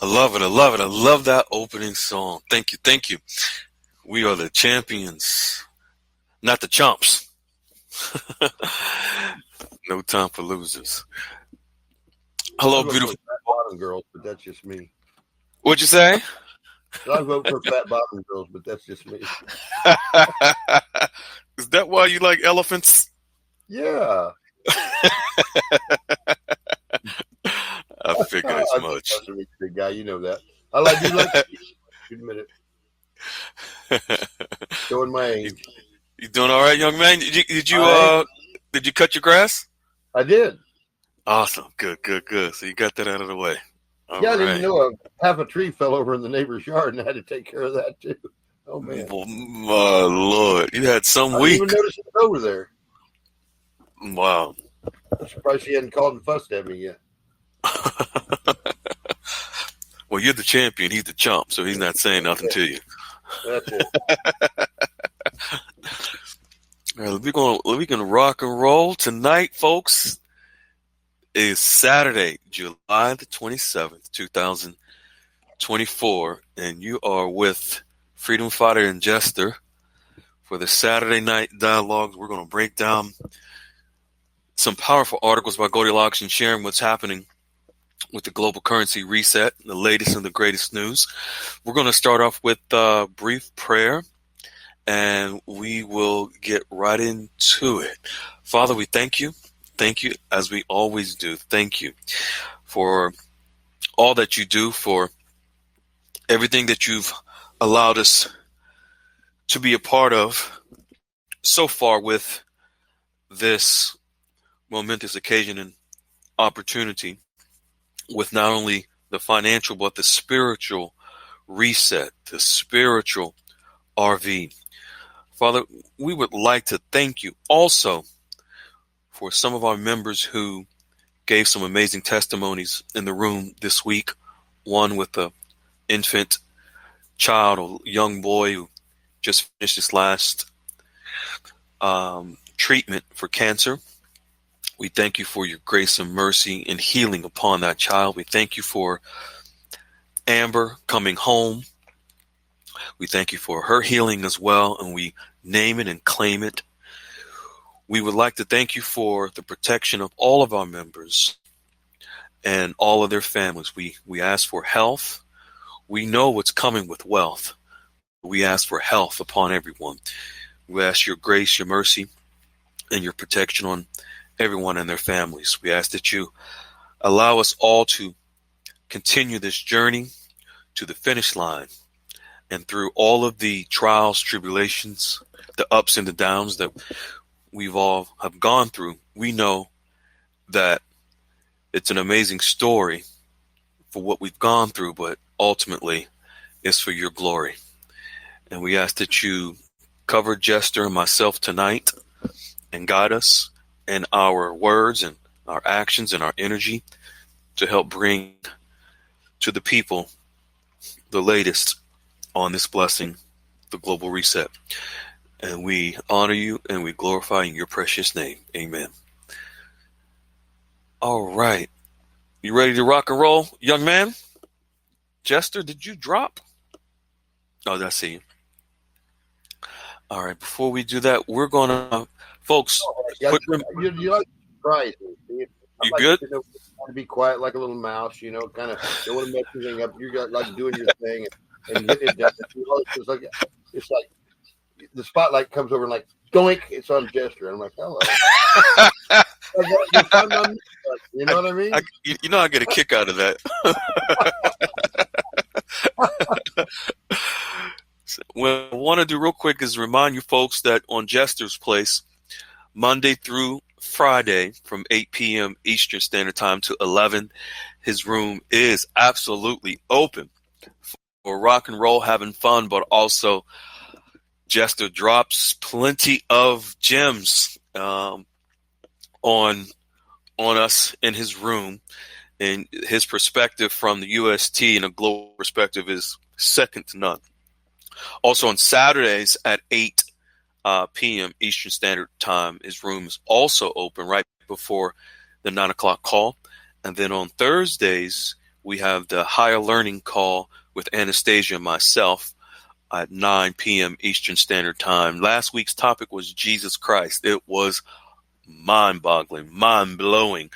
I love it. I love it. I love that opening song. Thank you. Thank you. We are the champions, not the chumps. No time for losers. Hello, I vote for beautiful. fat bottom girls, but that's just me. What'd you say? I vote for fat bottom girls, but that's just me. Is that why you like elephants? Yeah. I figured as I'm much. just a big guy, you know that. I do like to admit it. Showing my age. You doing all right, young man? Did you cut your grass? I did. Awesome. Good, good, good. So you got that out of the way. All Yeah, I right. didn't know half a tree fell over in the neighbor's yard, and I had to take care of that too. Oh man! Well, my Lord, you had some I week. didn't even notice it was over there. Wow. I'm surprised she hadn't called and fussed at me yet. Well, you're the champion. He's the chump, so he's not saying nothing to you. That's it. All right, we're gonna rock and roll tonight, folks. Is Saturday, July the 27th, 2024, and you are with Freedom Fighter and Jester for the Saturday Night Dialogue. We're going to break down some powerful articles by Goldilocks and sharing what's happening with the global currency reset, the latest and the greatest news. We're going to start off with a brief prayer, and we will get right into it. Father, we thank you. Thank you, as we always do. Thank you for all that you do, for everything that you've allowed us to be a part of so far with this momentous occasion and opportunity with not only the financial, but the spiritual reset, the spiritual RV. Father, we would like to thank you also for some of our members who gave some amazing testimonies in the room this week. One with a infant child, a young boy who just finished his last treatment for cancer. We thank you for your grace and mercy and healing upon that child. We thank you for Amber coming home. We thank you for her healing as well, and we name it and claim it. We would like to thank you for the protection of all of our members and all of their families. We ask for health. We know what's coming with wealth. We ask for health upon everyone. We ask your grace, your mercy, and your protection on everyone and their families. We ask that you allow us all to continue this journey to the finish line, and through all of the trials, tribulations, the ups and the downs that we've all have gone through, we know that it's an amazing story for what we've gone through, but ultimately it's for your glory. And we ask that you cover Jester and myself tonight and guide us in our words and our actions and our energy to help bring to the people the latest on this blessing, the global reset. And we honor you and we glorify in your precious name. Amen. All right. You ready to rock and roll, young man? Jester, did you drop? Oh, I see you. All right. Before we do that, we're going to, folks. You like surprise me. You good? To be quiet like a little mouse, kind of don't want to mess anything up. You're like doing your thing and getting it done. It's like the spotlight comes over and like doink, it's on Jester. I'm like, hello. You know what I mean? I get a kick out of that. So what I want to do real quick is remind you folks that on Jester's Place, Monday through Friday from 8 p.m. Eastern Standard Time to 11, his room is absolutely open for rock and roll, having fun, but also Jester drops plenty of gems on us in his room, and his perspective from the UST and a global perspective is second to none. Also on Saturdays at 8 p.m. Eastern Standard Time, his room is also open right before the 9 o'clock call. And then on Thursdays, we have the higher learning call with Anastasia and myself at 9 p.m. Eastern Standard Time. Last week's topic was Jesus Christ. It was mind-boggling, mind-blowing.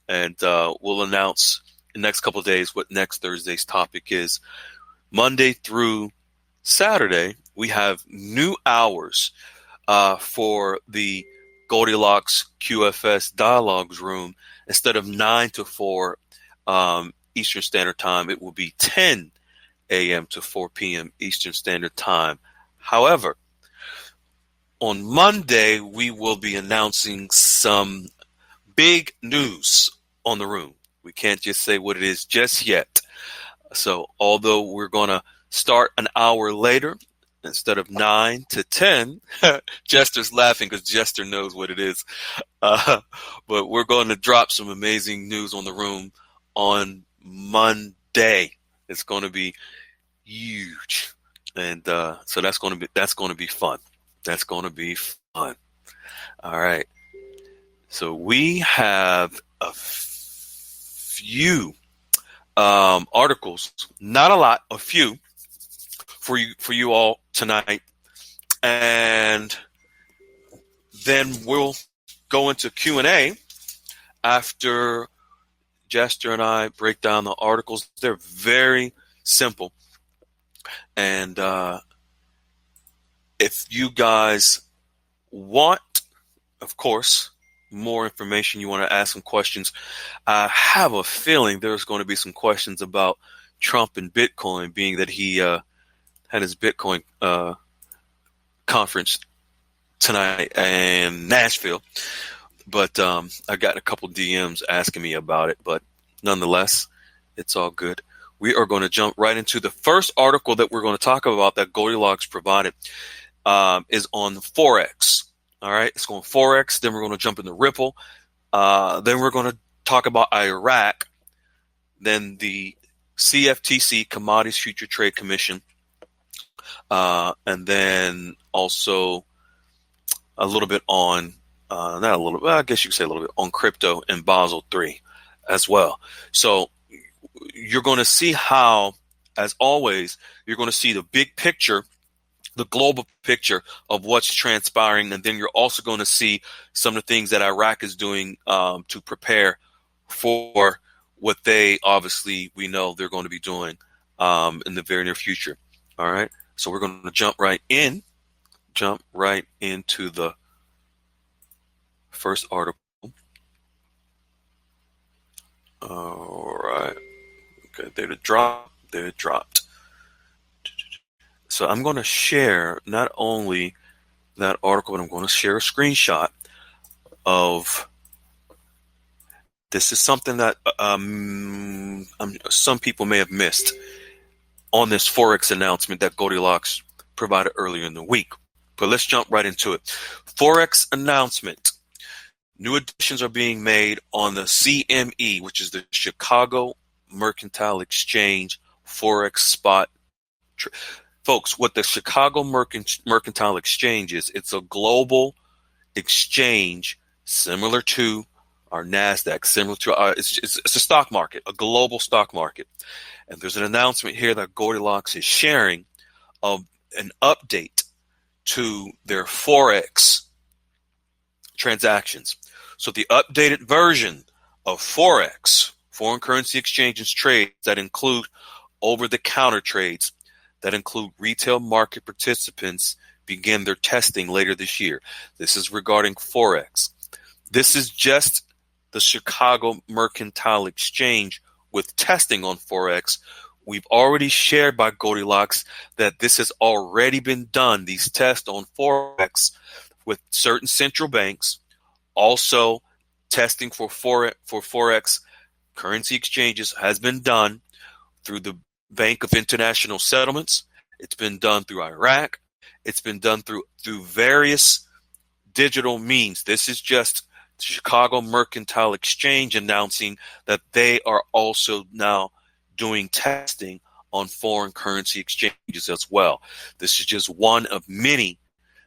And we'll announce in the next couple of days what next Thursday's topic is. Monday through Saturday, we have new hours for the Goldilocks QFS Dialogues Room. Instead of 9 to 4 Eastern Standard Time, it will be 10 a.m. to 4 p.m. Eastern Standard Time. However, on Monday, we will be announcing some big news on the room. We can't just say what it is just yet. So although we're going to start an hour later, instead of 9 to 10, Jester's laughing because Jester knows what it is. But we're going to drop some amazing news on the room on Monday. It's going to be huge. And so that's going to be fun. That's going to be fun. All right. So we have a few articles, not a lot, a few for you all tonight, and then we'll go into Q&A after Jester and I break down the articles. They're very simple, and if you guys want, of course, more information, you want to ask some questions, I have a feeling there's going to be some questions about Trump and Bitcoin, being that he had his Bitcoin conference tonight in Nashville. But I got a couple DMs asking me about it. But nonetheless, it's all good. We are going to jump right into the first article that we're going to talk about that Goldilocks provided is on Forex. All right, it's going Forex. Then we're going to jump into Ripple. Then we're going to talk about Iraq. Then the CFTC, Commodities Future Trade Commission. And then also a little bit on, not a little bit, I guess you could say a little bit on crypto and Basel III as well. So you're going to see how, as always, you're going to see the big picture, the global picture of what's transpiring. And then you're also going to see some of the things that Iraq is doing to prepare for what they obviously, we know they're going to be doing in the very near future. All right. So we're going to jump right into the first article. All right. Okay. There it dropped. So I'm going to share not only that article, but I'm going to share a screenshot of, this is something that some people may have missed on this Forex announcement that Goldilocks provided earlier in the week. But let's jump right into it. Forex announcement. New additions are being made on the CME, which is the Chicago Mercantile Exchange Forex spot. Folks, what the Chicago Mercantile Exchange is, it's a global exchange similar to our NASDAQ, similar to our, it's a stock market, a global stock market. And there's an announcement here that Goldilocks is sharing of an update to their Forex transactions. So the updated version of Forex, foreign currency exchanges trades that include over-the-counter trades, that include retail market participants, begin their testing later this year. This is regarding Forex. This is just the Chicago Mercantile Exchange with testing on Forex. We've already shared by Goldilocks that this has already been done, these tests on Forex with certain central banks. Also, testing for Forex currency exchanges has been done through the Bank of International Settlements. It's been done through Iraq. It's been done through various digital means. This is just the Chicago Mercantile Exchange announcing that they are also now doing testing on foreign currency exchanges as well. This is just one of many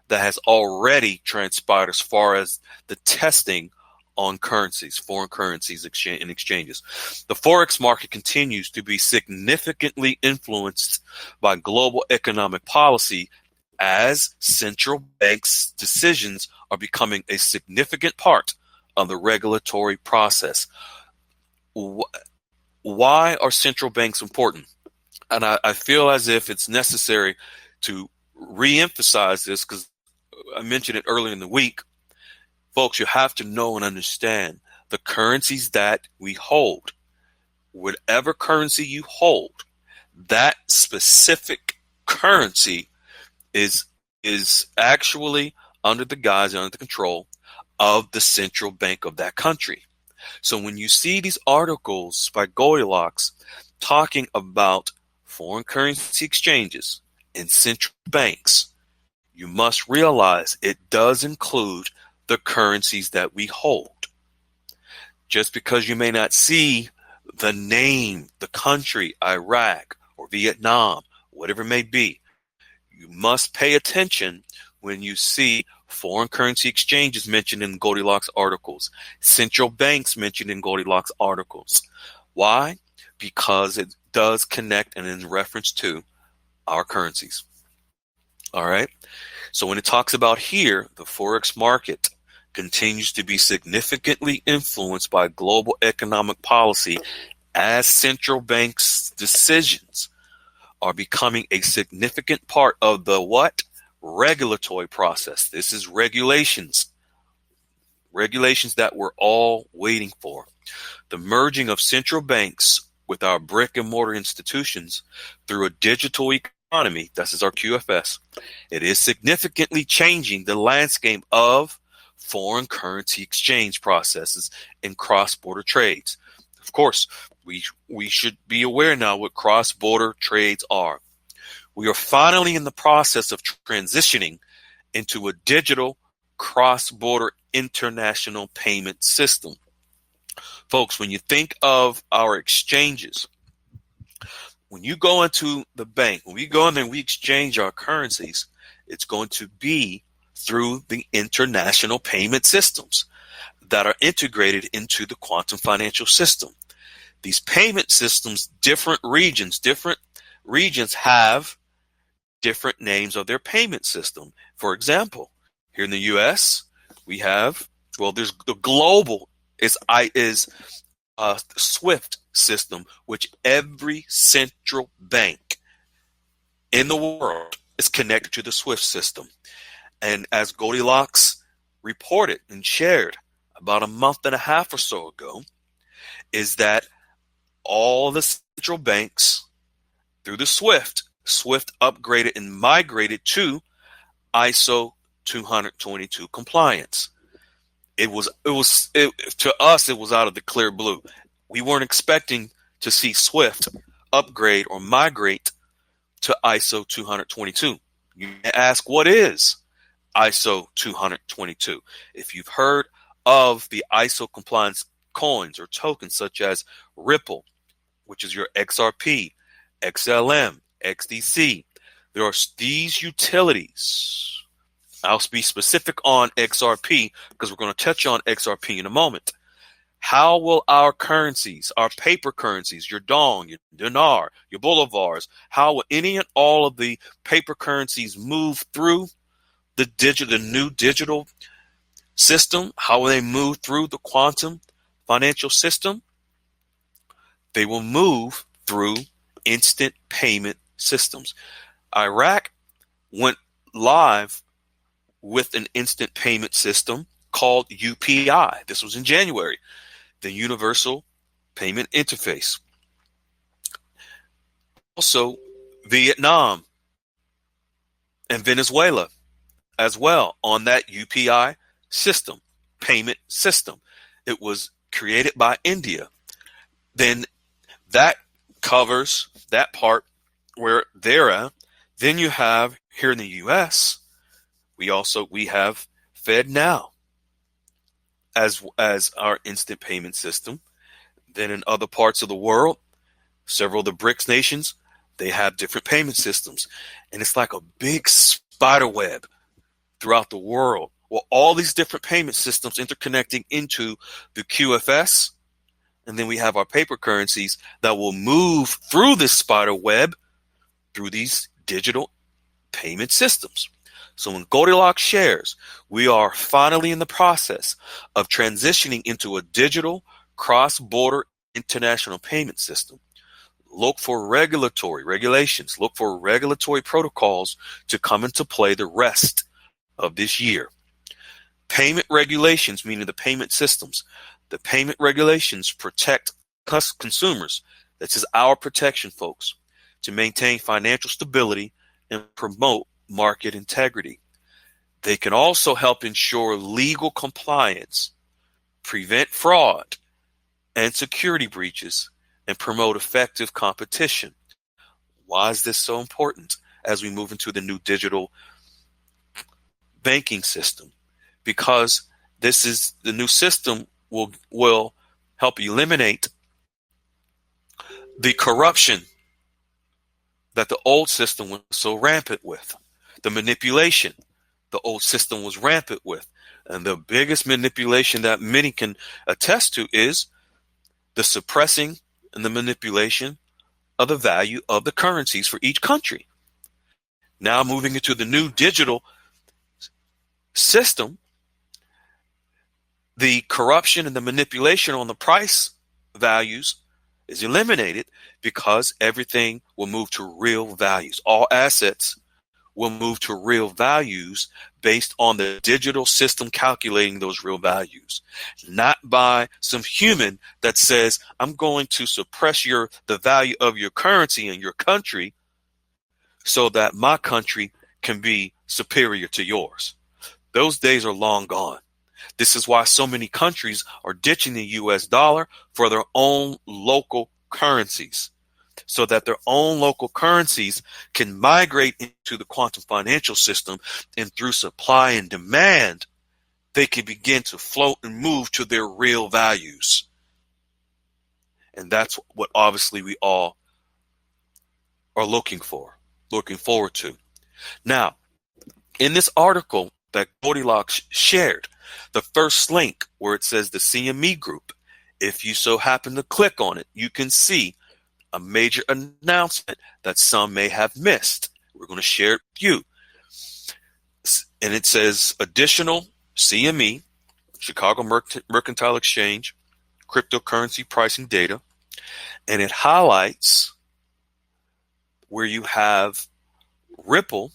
that has already transpired as far as the testing on currencies, foreign currencies and exchanges. The Forex market continues to be significantly influenced by global economic policy as central banks' decisions are becoming a significant part of the regulatory process. Why are central banks important? And I feel as if it's necessary to re-emphasize this because I mentioned it earlier in the week. Folks, you have to know and understand the currencies that we hold. Whatever currency you hold, that specific currency is actually under the guise, under the control of the central bank of that country. So when you see these articles by Goldilocks talking about foreign currency exchanges and central banks, you must realize it does include the currencies that we hold. Just because you may not see the name, the country, Iraq or Vietnam, whatever it may be, you must pay attention when you see foreign currency exchanges mentioned in Goldilocks articles, central banks mentioned in Goldilocks articles. Why? Because it does connect and in reference to our currencies. All right. So when it talks about here, the Forex market continues to be significantly influenced by global economic policy as central banks' decisions are becoming a significant part of the what? Regulatory process. This is regulations that we're all waiting for. The merging of central banks with our brick and mortar institutions through a digital economy, this is our QFS, it is significantly changing the landscape of foreign currency exchange processes and cross-border trades. Of course, we should be aware now what cross-border trades are. We are finally in the process of transitioning into a digital cross-border international payment system. Folks, when you think of our exchanges, when you go into the bank, when we go in there and we exchange our currencies, it's going to be through the international payment systems that are integrated into the quantum financial system. These payment systems, different regions have different names of their payment system. For example, here in the U.S., we have, there's the global is SWIFT system, which every central bank in the world is connected to the SWIFT system. And as Goldilocks reported and shared about a month and a half or so ago, is that all the central banks through the SWIFT upgraded and migrated to ISO 222 compliance. To us, it was out of the clear blue. We weren't expecting to see SWIFT upgrade or migrate to ISO 222. You ask, what is ISO 222? If you've heard of the ISO compliance coins or tokens such as Ripple, which is your XRP, XLM, XDC, there are these utilities. I'll be specific on XRP because we're going to touch on XRP in a moment. How will our currencies, our paper currencies, your dong, your dinar, your bolivars, how will any and all of the paper currencies move through the new digital system? How will they move through the quantum financial system? They will move through instant payment systems. Iraq went live with an instant payment system called UPI. This was in January, the Universal Payment Interface. Also, Vietnam and Venezuela as well on that UPI system, payment system. It was created by India. Then that covers that part where they're at. Then you have here in the U.S., we have FedNow as our instant payment system. Then in other parts of the world, several of the BRICS nations, they have different payment systems. And it's like a big spider web throughout the world Well, all these different payment systems interconnecting into the QFS, and then we have our paper currencies that will move through this spider web through these digital payment systems. So when Goldilocks shares, we are finally in the process of transitioning into a digital cross-border international payment system. Look for regulations, look for regulatory protocols to come into play the rest of this year. Payment regulations, meaning the payment systems. The payment regulations protect consumers. This is our protection, folks, to maintain financial stability and promote market integrity. They can also help ensure legal compliance, prevent fraud and security breaches, and promote effective competition. Why is this so important as we move into the new digital banking system? Because this is the new system will help eliminate the corruption that the old system was so rampant with, the manipulation the old system was rampant with. And the biggest manipulation that many can attest to is the suppressing and the manipulation of the value of the currencies for each country. Now moving into the new digital system, the corruption and the manipulation on the price values is eliminated because everything will move to real values. All assets will move to real values based on the digital system calculating those real values, not by some human that says, I'm going to suppress the value of your currency in your country so that my country can be superior to yours. Those days are long gone. This is why so many countries are ditching the US dollar for their own local currencies, so that their own local currencies can migrate into the quantum financial system, and through supply and demand, they can begin to float and move to their real values. And that's what obviously we all are looking forward to. Now, in this article that Goldilocks shared, the first link where it says the CME group, if you so happen to click on it, you can see a major announcement that some may have missed. We're going to share it with you. And it says additional CME, Chicago Mercantile Exchange, cryptocurrency pricing data. And it highlights where you have Ripple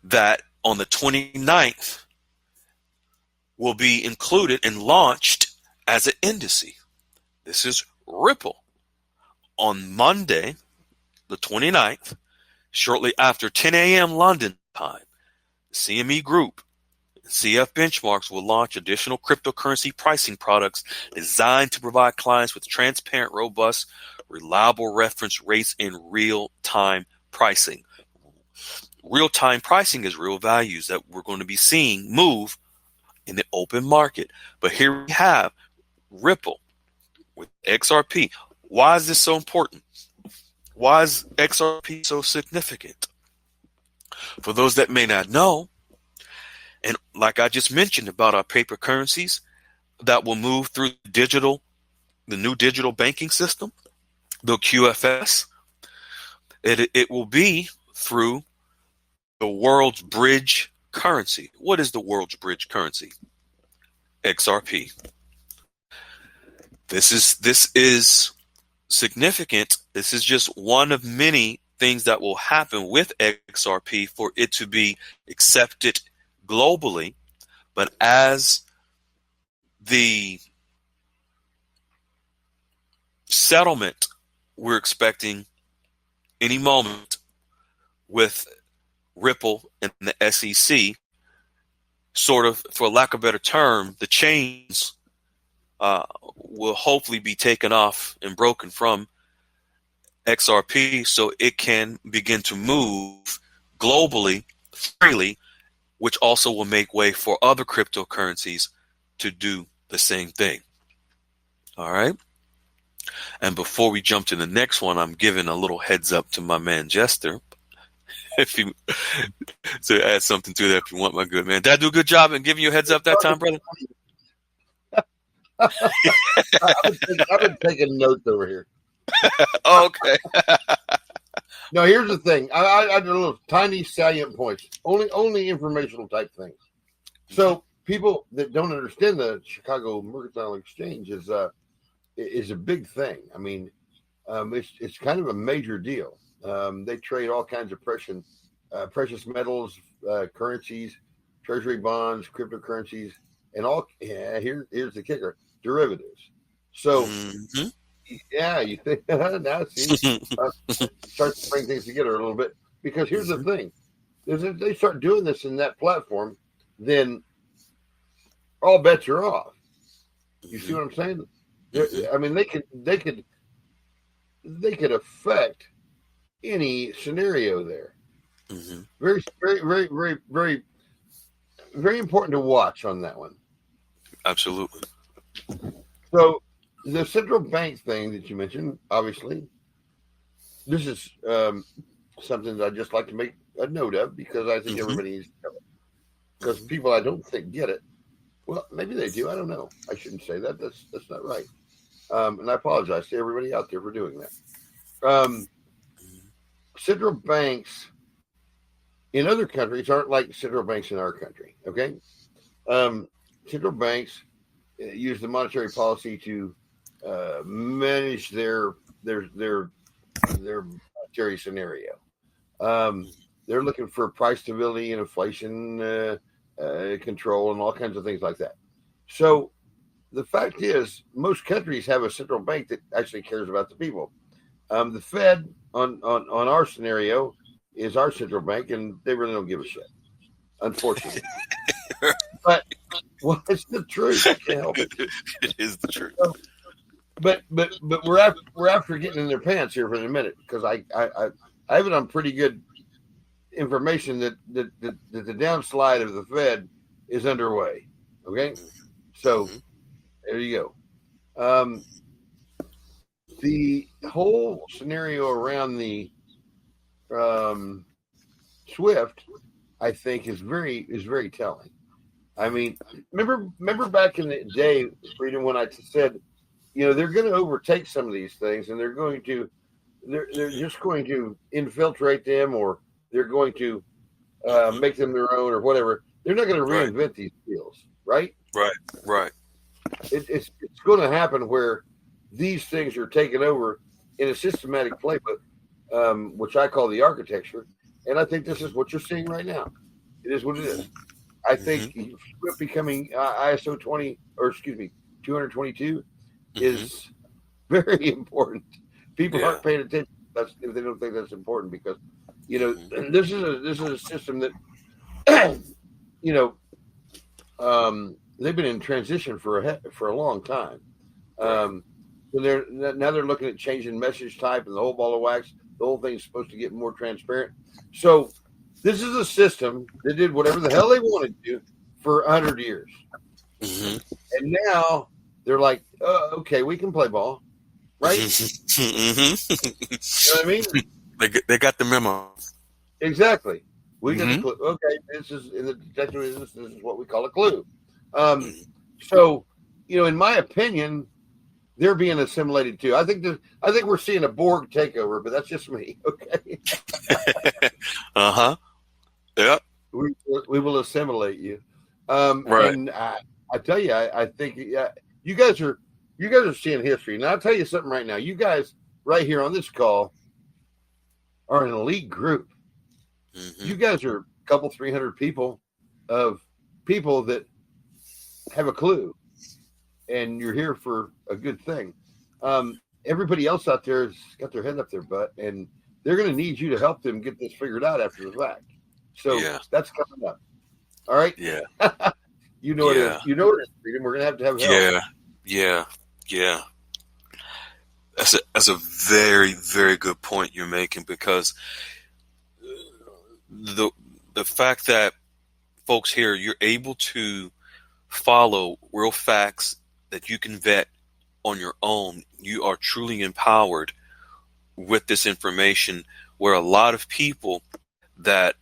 that on the 29th will be included and launched as an index. This is Ripple. On Monday, the 29th, shortly after 10 a.m. London time, the CME Group and CF Benchmarks will launch additional cryptocurrency pricing products designed to provide clients with transparent, robust, reliable reference rates and real-time pricing. Real-time pricing is real values that we're going to be seeing move in the open market. But here we have Ripple with XRP. Why is this so important? Why is XRP so significant? For those that may not know, and like I just mentioned about our paper currencies that will move through the new digital banking system, the QFS, it will be through the world's bridge currency. What is the world's bridge currency? XRP. This is significant. This is just one of many things that will happen with XRP for it to be accepted globally. But as the settlement we're expecting any moment with Ripple and the SEC, sort of, for lack of a better term, the chains will hopefully be taken off and broken from XRP so it can begin to move globally freely, which also will make way for other cryptocurrencies to do the same thing. All right. And before we jump to the next one, I'm giving a little heads up to my man Jester. if you to add something to that, if you want, my good man. Did I do a good job in giving you a heads up that time, brother? I've been taking notes over here. Oh, okay. No, here's the thing. I did a little tiny salient points, only informational type things. So people that don't understand the Chicago Mercantile Exchange is a big thing. I mean, it's kind of a major deal. They trade all kinds of precious metals, currencies, treasury bonds, cryptocurrencies, and all. Yeah, here's the kicker: derivatives. So, yeah, you think now see, start to bring things together a little bit, because here's the thing: if they start doing this in that platform, then all bets are off. You see what I'm saying? I mean, they could affect any scenario there. Very, very, very, very, very, very important to watch on that one. Absolutely. So the central bank thing that you mentioned, obviously, this is something that I just like to make a note of, because I think everybody needs to know it. Because people I don't think get it. Well, maybe they do. I don't know. I shouldn't say that. That's not right. And I apologize to everybody out there for doing that. Central banks in other countries aren't like central banks in our country. Okay. Central banks use the monetary policy to manage their monetary scenario. They're looking for price stability and inflation control and all kinds of things like that. So the fact is, most countries have a central bank that actually cares about the people. The Fed on our scenario is our central bank, and they really don't give a shit, unfortunately. But well, it's the truth. I can't help it. It is the truth. So, but we're after getting in their pants here for a minute, because I have it on pretty good information that the downslide of the Fed is underway. Okay, so there you go. The whole scenario around the SWIFT, I think, is very telling. I mean, remember back in the day, Freedom, when I said, they're going to overtake some of these things, and they're just going to infiltrate them, or they're going to make them their own, or whatever. They're not going to reinvent these deals, right? Right. It's going to happen where these things are taken over in a systematic playbook, which I call the architecture. And I think this is what you're seeing right now. It is what it is. I think SWIFT becoming ISO 222 is very important. People aren't paying attention if they don't think that's important, because this is a system that they've been in transition for a long time. So they're looking at changing message type and the whole ball of wax. The whole thing's supposed to get more transparent. So this is a system that did whatever the hell they wanted to for 100 years. And now they're like, okay, we can play ball, right? You know what I mean? They got the memo. Exactly. We got the clue. Okay, this is in the detective business. This is what we call a clue. So, in my opinion, they're being assimilated too. I think we're seeing a Borg takeover, but that's just me. Okay. Yep. We will assimilate you. Right. And I tell you, I think you guys are seeing history. And I'll tell you something right now. You guys right here on this call are an elite group. You guys are a couple, 300 people of people that have a clue, and you're here for a good thing. Everybody else out there has got their head up their butt, and they're going to need you to help them get this figured out after the fact. So that's coming up. All right. Yeah. You know it is. You know it is, Freedom. We're going to have help. Yeah. That's a very, very good point you're making, because the fact that folks here, you're able to follow real facts that you can vet on your own. You are truly empowered with this information, where a lot of people that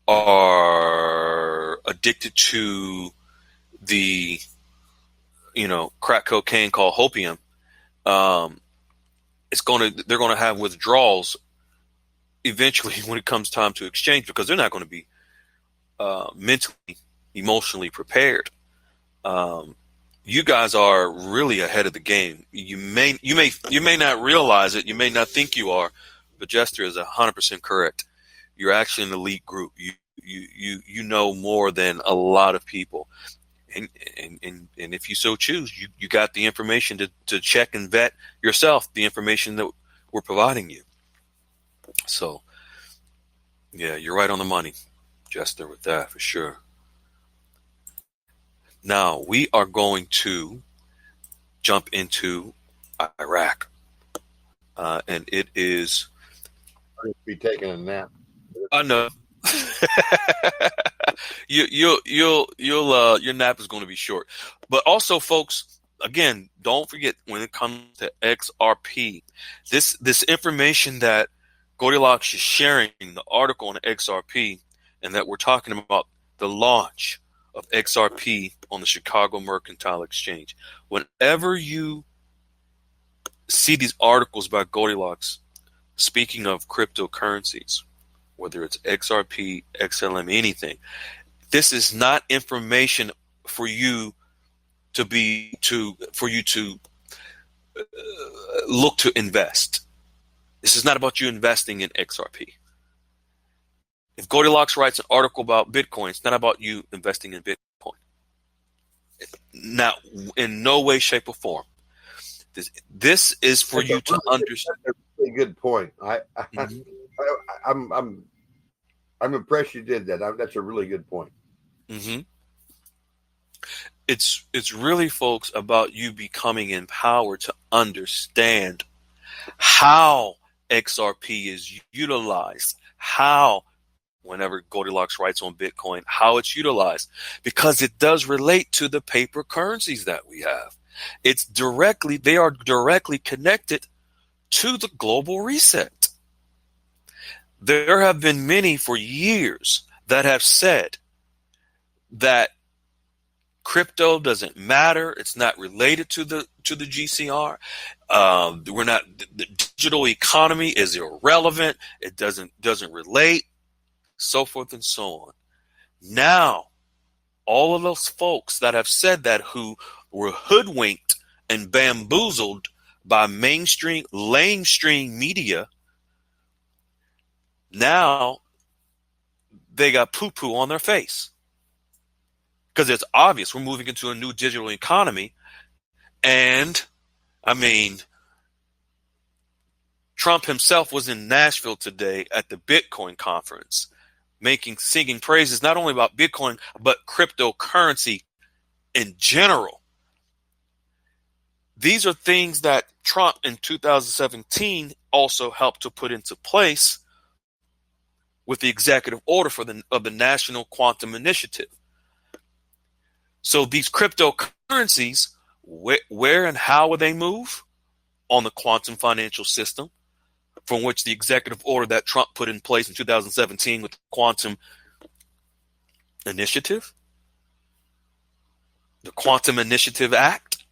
are addicted to the, crack cocaine called hopium, they're going to have withdrawals eventually when it comes time to exchange, because they're not going to be mentally, emotionally prepared. You guys are really ahead of the game. You may not realize it. You may not think you are, but Jester is 100% correct. You're actually an elite group. You know more than a lot of people, and if you so choose, you got the information to check and vet yourself the information that we're providing you. So, yeah, you're right on the money, Jester, with that for sure. Now we are going to jump into Iraq, and it is. I'll be taking a nap. I know. Your nap is going to be short, but also, folks, again, don't forget when it comes to XRP, this information that Goldilocks is sharing, the article on XRP, and that we're talking about the launch of XRP on the Chicago Mercantile Exchange. Whenever you see these articles by Goldilocks speaking of cryptocurrencies, whether it's XRP, XLM, anything, this is not information for you to look to invest. This is not about you investing in XRP. If Goldilocks writes an article about Bitcoin, it's not about you investing in Bitcoin. Now, in no way, shape, or form. This is for you to understand. That's a really good point. I'm impressed you did that. That's a really good point. Mm-hmm. It's really, folks, about you becoming empowered to understand how XRP is utilized, how, whenever Goldilocks writes on Bitcoin, how it's utilized, because it does relate to the paper currencies that we have. They are directly connected to the global reset. There have been many for years that have said that crypto doesn't matter. It's not related to the GCR. The digital economy is irrelevant. It doesn't relate, so forth and so on. Now, all of those folks that have said that, who were hoodwinked and bamboozled by mainstream media, now they got poo-poo on their face. Because it's obvious we're moving into a new digital economy. And, I mean, Trump himself was in Nashville today at the Bitcoin conference, singing praises not only about Bitcoin, but cryptocurrency in general. These are things that Trump in 2017 also helped to put into place with the executive order of the National Quantum Initiative. So these cryptocurrencies, where and how will they move? On the quantum financial system, from which the executive order that Trump put in place in 2017 with the Quantum Initiative, the Quantum Initiative Act.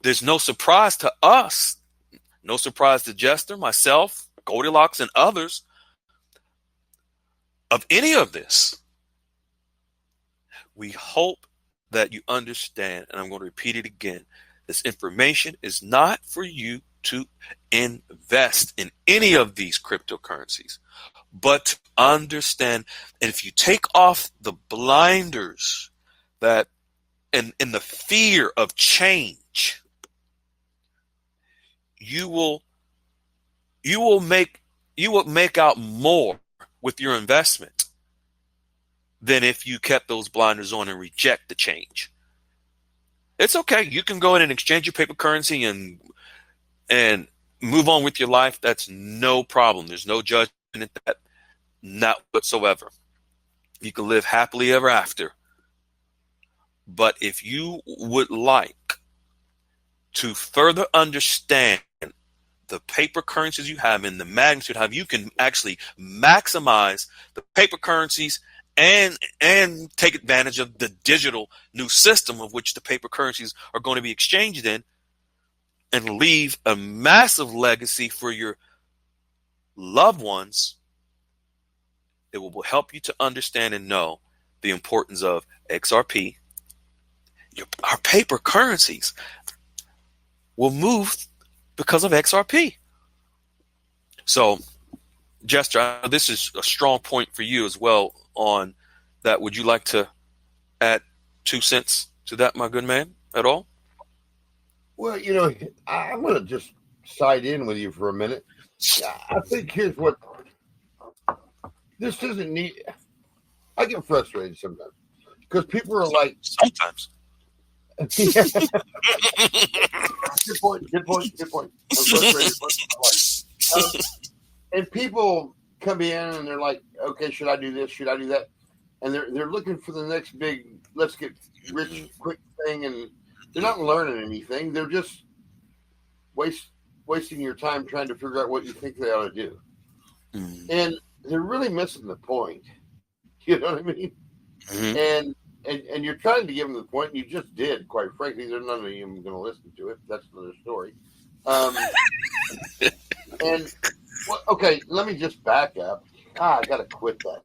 There's no surprise to us, no surprise to Jester, myself, Goldilocks, and others of any of this. We hope that you understand, and I'm going to repeat it again. This information is not for you to invest in any of these cryptocurrencies, but to understand. And if you take off the blinders that and the fear of change, you will make out more with your investment than if you kept those blinders on and reject the change. It's okay. You can go in and exchange your paper currency and move on with your life. That's no problem. There's no judgment in that, not whatsoever. You can live happily ever after. But if you would like to further understand the paper currencies you have and the magnitude, how you can actually maximize the paper currencies and take advantage of the digital new system of which the paper currencies are going to be exchanged in, and leave a massive legacy for your loved ones. It will help you to understand and know the importance of XRP. Our paper currencies will move because of XRP. So, Jester, this is a strong point for you as well on that. Would you like to add 2 cents to that, my good man, at all? Well, I'm going to just side in with you for a minute. I think here's what this doesn't need. I get frustrated sometimes because people are like, sometimes. Good point. I'm frustrated. And people come in and they're like, okay, should I do this? Should I do that? And they're looking for the next big, let's get rich quick thing. And they're not learning anything. They're just wasting your time trying to figure out what you think they ought to do. And they're really missing the point. You know what I mean? Mm-hmm. And you're trying to give them the point, and you just did, quite frankly. They're none of them going to listen to it. That's another story. Okay, let me just back up. I got to quit that.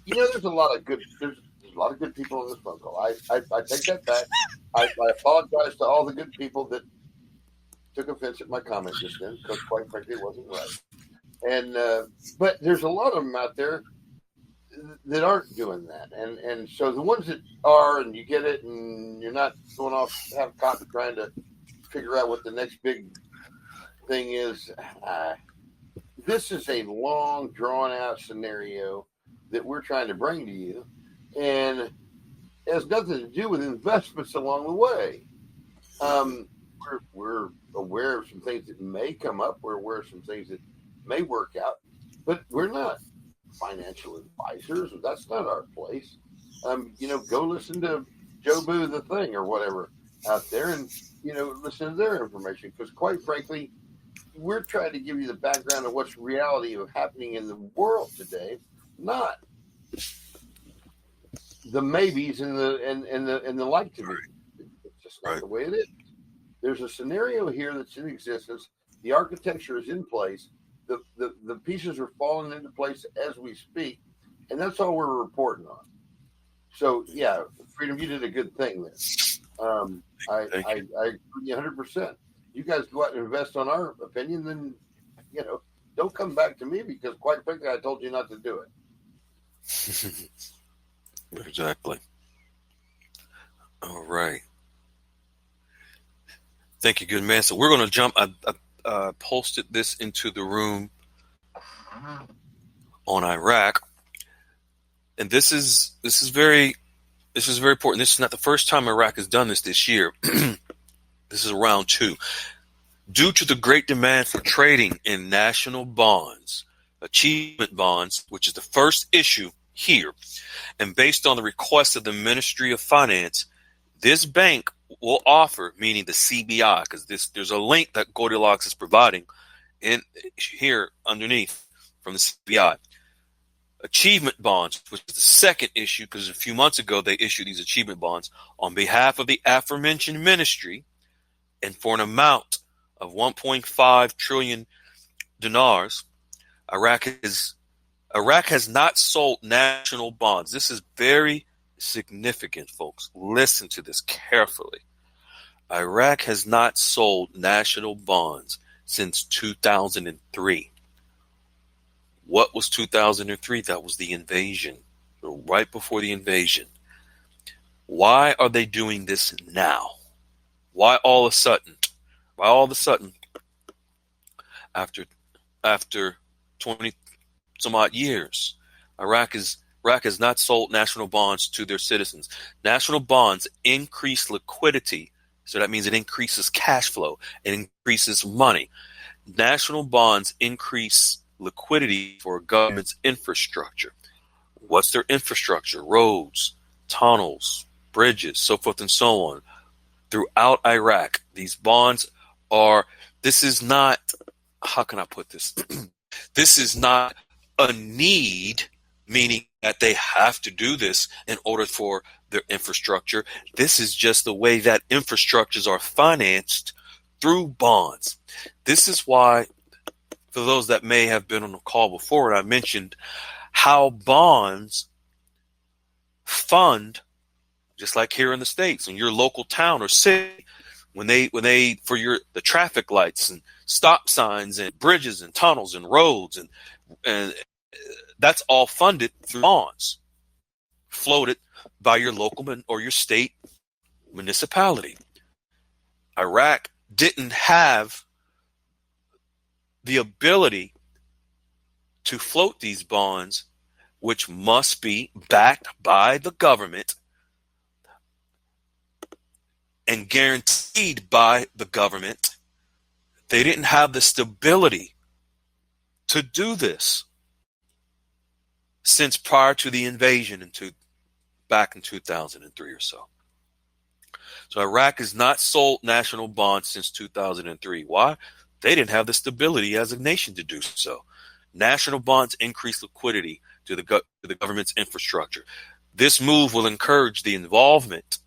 There's a lot of good people in this phone call. I take that back. I apologize to all the good people that took offense at my comment just then, because quite frankly, it wasn't right. And but there's a lot of them out there that aren't doing that, and so the ones that are, and you get it, and you're not going off half cocked trying to figure out what the next big thing is. This is a long, drawn out scenario that we're trying to bring to you, and it has nothing to do with investments along the way. We're aware of some things that may come up. We're aware of some things that may work out, but we're not financial advisors. That's not our place. Go listen to Joe Boo the Thing or whatever out there, and listen to their information, because quite frankly, we're trying to give you the background of what's reality of happening in the world today, not the maybes and the like to be. It's just not the way it is. There's a scenario here that's in existence. The architecture is in place. The pieces are falling into place as we speak, and that's all we're reporting on. So yeah, Freedom, you did a good thing there. I agree 100%. You guys go out and invest on our opinion, then don't come back to me, because quite frankly, I told you not to do it. Exactly. All right. Thank you, good man. So we're going to jump. I posted this into the room on Iraq, and this is very important. This is not the first time Iraq has done this year. This is round 2. Due to the great demand for trading in national bonds, achievement bonds, which is the first issue here, and based on the request of the Ministry of Finance, this bank will offer, meaning the CBI, because there's a link that Goldilocks is providing in here underneath from the CBI. Achievement bonds, which is the second issue, because a few months ago they issued these achievement bonds on behalf of the aforementioned ministry, and for an amount of 1.5 trillion dinars. Iraq has not sold national bonds. This is very significant, folks. Listen to this carefully. Iraq has not sold national bonds since 2003. What was 2003? That was the invasion, right before the invasion. Why are they doing this now? Why all of a sudden, after 20 some odd years, Iraq has not sold national bonds to their citizens. National bonds increase liquidity, so that means it increases cash flow, it increases money. National bonds increase liquidity for a government's infrastructure. What's their infrastructure? Roads, tunnels, bridges, so forth and so on. Throughout Iraq, these bonds are, this is not how can I put this? This is not a need, meaning that they have to do this in order for their infrastructure. This is just the way that infrastructures are financed through bonds. This is why, for those that may have been on the call before, I mentioned how bonds fund, just like here in the States, in your local town or city, when they for the traffic lights and stop signs and bridges and tunnels and roads and that's all funded through bonds, floated by your local or your state municipality. Iraq didn't have the ability to float these bonds, which must be backed by the government and guaranteed by the government. They didn't have the stability to do this since prior to the invasion back in 2003 or so. So Iraq has not sold national bonds since 2003. Why? They didn't have the stability as a nation to do so. National bonds increase liquidity to the government's infrastructure. This move will encourage the involvement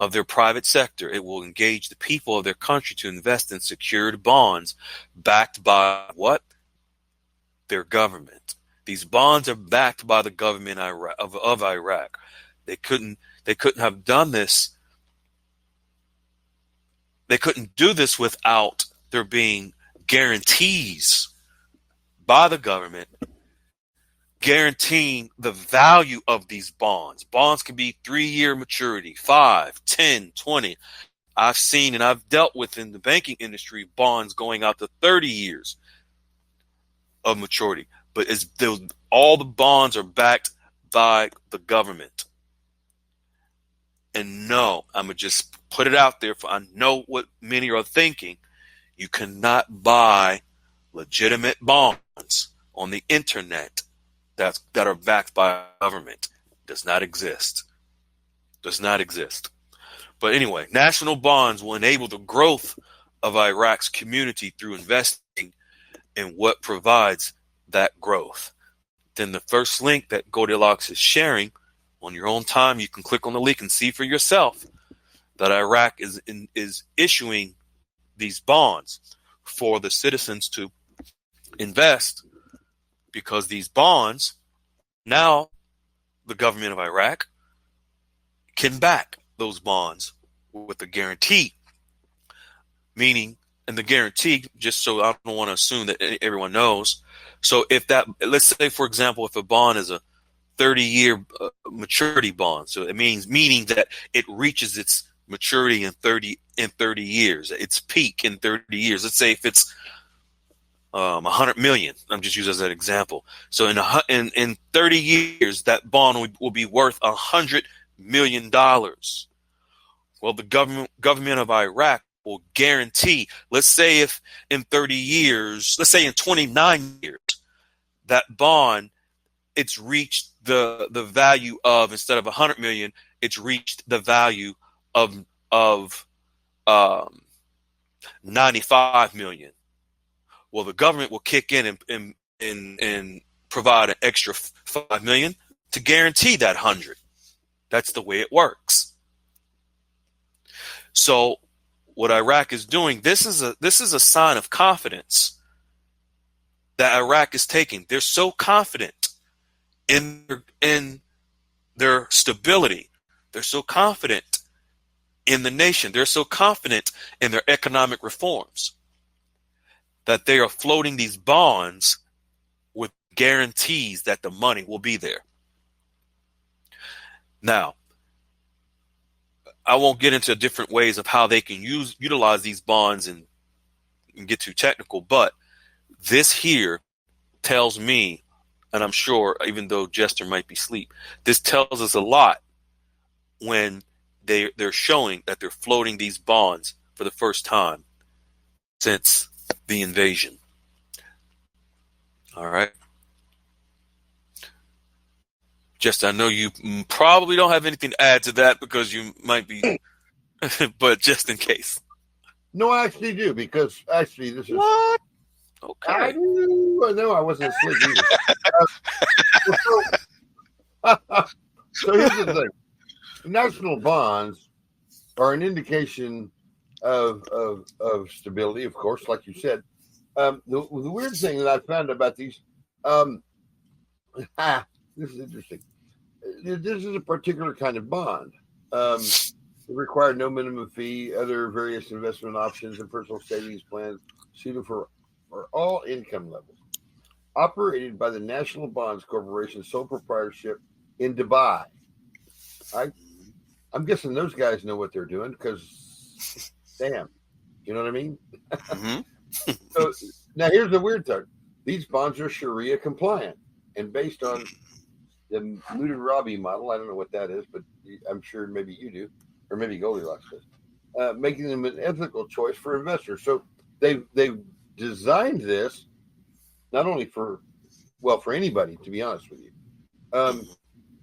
of their private sector. It will engage the people of their country to invest in secured bonds backed by what? Their government. These bonds are backed by the government of Iraq. They couldn't have done this. They couldn't do this without there being guarantees by the government guaranteeing the value of these bonds. Bonds can be 3-year maturity, 5, 10, 20. I've seen and I've dealt with in the banking industry bonds going out to 30 years of maturity. But all the bonds are backed by the government. And no, I'm going to just put it out there, for I know what many are thinking. You cannot buy legitimate bonds on the internet that are backed by government. Does not exist. Does not exist. But anyway, national bonds will enable the growth of Iraq's community through investing in what provides that growth. Then the first link that Goldilocks is sharing on your own time, you can click on the link and see for yourself that Iraq is issuing these bonds for the citizens to invest, because these bonds, now the government of Iraq can back those bonds with a guarantee. Meaning, and the guarantee, just so I don't want to assume that everyone knows. So if let's say, for example, if a bond is a 30-year maturity bond, so it meaning that it reaches its maturity in 30 years, its peak in 30 years. Let's say if it's 100 million, I'm just using as an example. So in 30 years, that bond will be worth $100 million. Well, the government of Iraq will guarantee, let's say if in 30 years, let's say in 29 years, that bond, it's reached the value of, instead of 100 million, it's reached the value of 95 million. Well, the government will kick in and provide an extra 5 million to guarantee that 100. That's the way it works. So what Iraq is doing, this is a sign of confidence that Iraq is taking. They're so confident in their stability. They're so confident in the nation. They're so confident in their economic reforms that they are floating these bonds with guarantees that the money will be there. Now, I won't get into different ways of how they can utilize these bonds and get too technical, but this here tells me, and I'm sure even though Jester might be asleep, this tells us a lot when they're showing that they're floating these bonds for the first time since the invasion. All right. Just, I know you probably don't have anything to add to that because you might be, but just in case. No, I actually do, because actually this is what? I Okay. knew. I know I wasn't asleep either. So here's the thing: national bonds are an indication of stability, of course, like you said. The weird thing that I found about these, um, this is interesting. This is a particular kind of bond. It required no minimum fee, other various investment options, and personal savings plans suited for all income levels. Operated by the National Bonds Corporation, sole proprietorship in Dubai. I, I'm guessing those guys know what they're doing because, damn, you know what I mean? Hmm. So now here's the weird thing: these bonds are Sharia compliant and based on the Mudarabbi model. I don't know what that is, but I'm sure maybe you do, or maybe Goldilocks does, making them an ethical choice for investors. So they've designed this not only for anybody, to be honest with you. Um,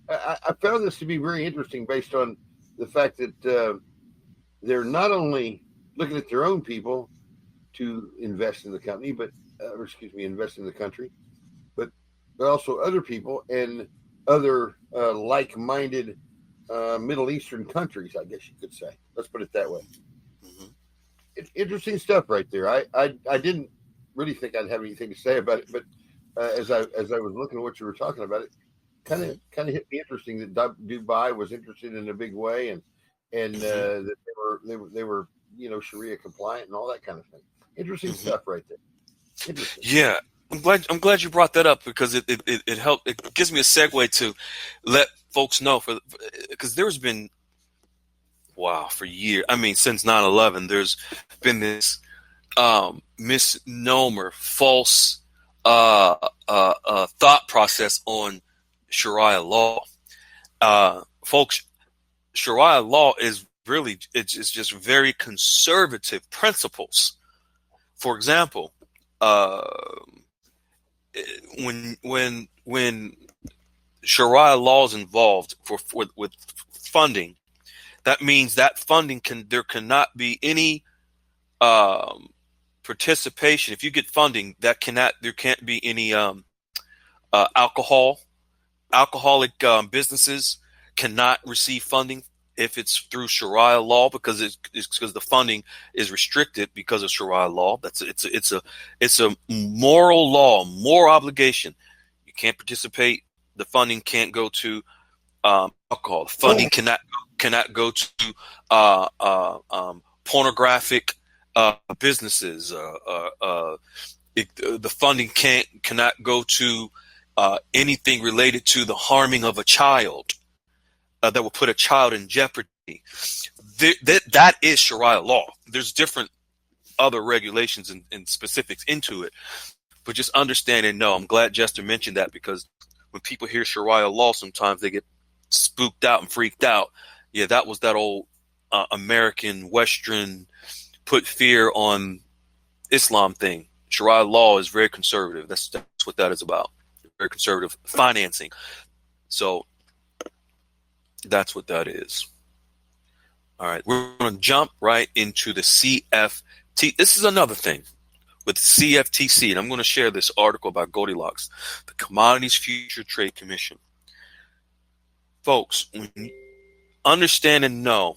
I found this to be very interesting based on the fact that they're not only looking at their own people to invest in the company, or excuse me, invest in the country, but also other people and other like-minded Middle Eastern countries, I guess you could say. Let's put it that way. Hmm. It's interesting stuff right there. I didn't really think I'd have anything to say about it, but as I was looking at what you were talking about, it kind of hit me interesting that Dubai was interested in a big way, and Hmm. that they were Sharia compliant and all that kind of thing. Interesting Hmm. stuff right there. Interesting. Yeah. I'm glad you brought that up because it helped. It gives me a segue to let folks know because there's been, wow, for years. I mean, since 9/11, there's been this misnomer, false thought process on Sharia law. Folks, Sharia law is really it's just very conservative principles. For example, uh, when Sharia law is involved for with funding, that means that funding there cannot be any um, participation. If you get funding, there can't be any alcoholic businesses cannot receive funding if it's through Sharia law it's because the funding is restricted because of Sharia law. It's a moral law, moral obligation. You can't participate. The funding can't go to alcohol. The funding cannot go to pornographic businesses. The funding cannot go to anything related to the harming of a child that will put a child in jeopardy. That is Sharia law. There's different other regulations and specifics into it, but just understand and know. I'm glad Jester mentioned that because when people hear Sharia law, sometimes they get spooked out and freaked out. Yeah, that was that old American Western put fear on Islam thing. Sharia law is very conservative. That's what that is about. Very conservative financing. So that's what that is. All right, we're going to jump right into the CFT. This is another thing with CFTC, and I'm going to share this article by Goldilocks, the Commodities Future Trade Commission. Folks, understand and know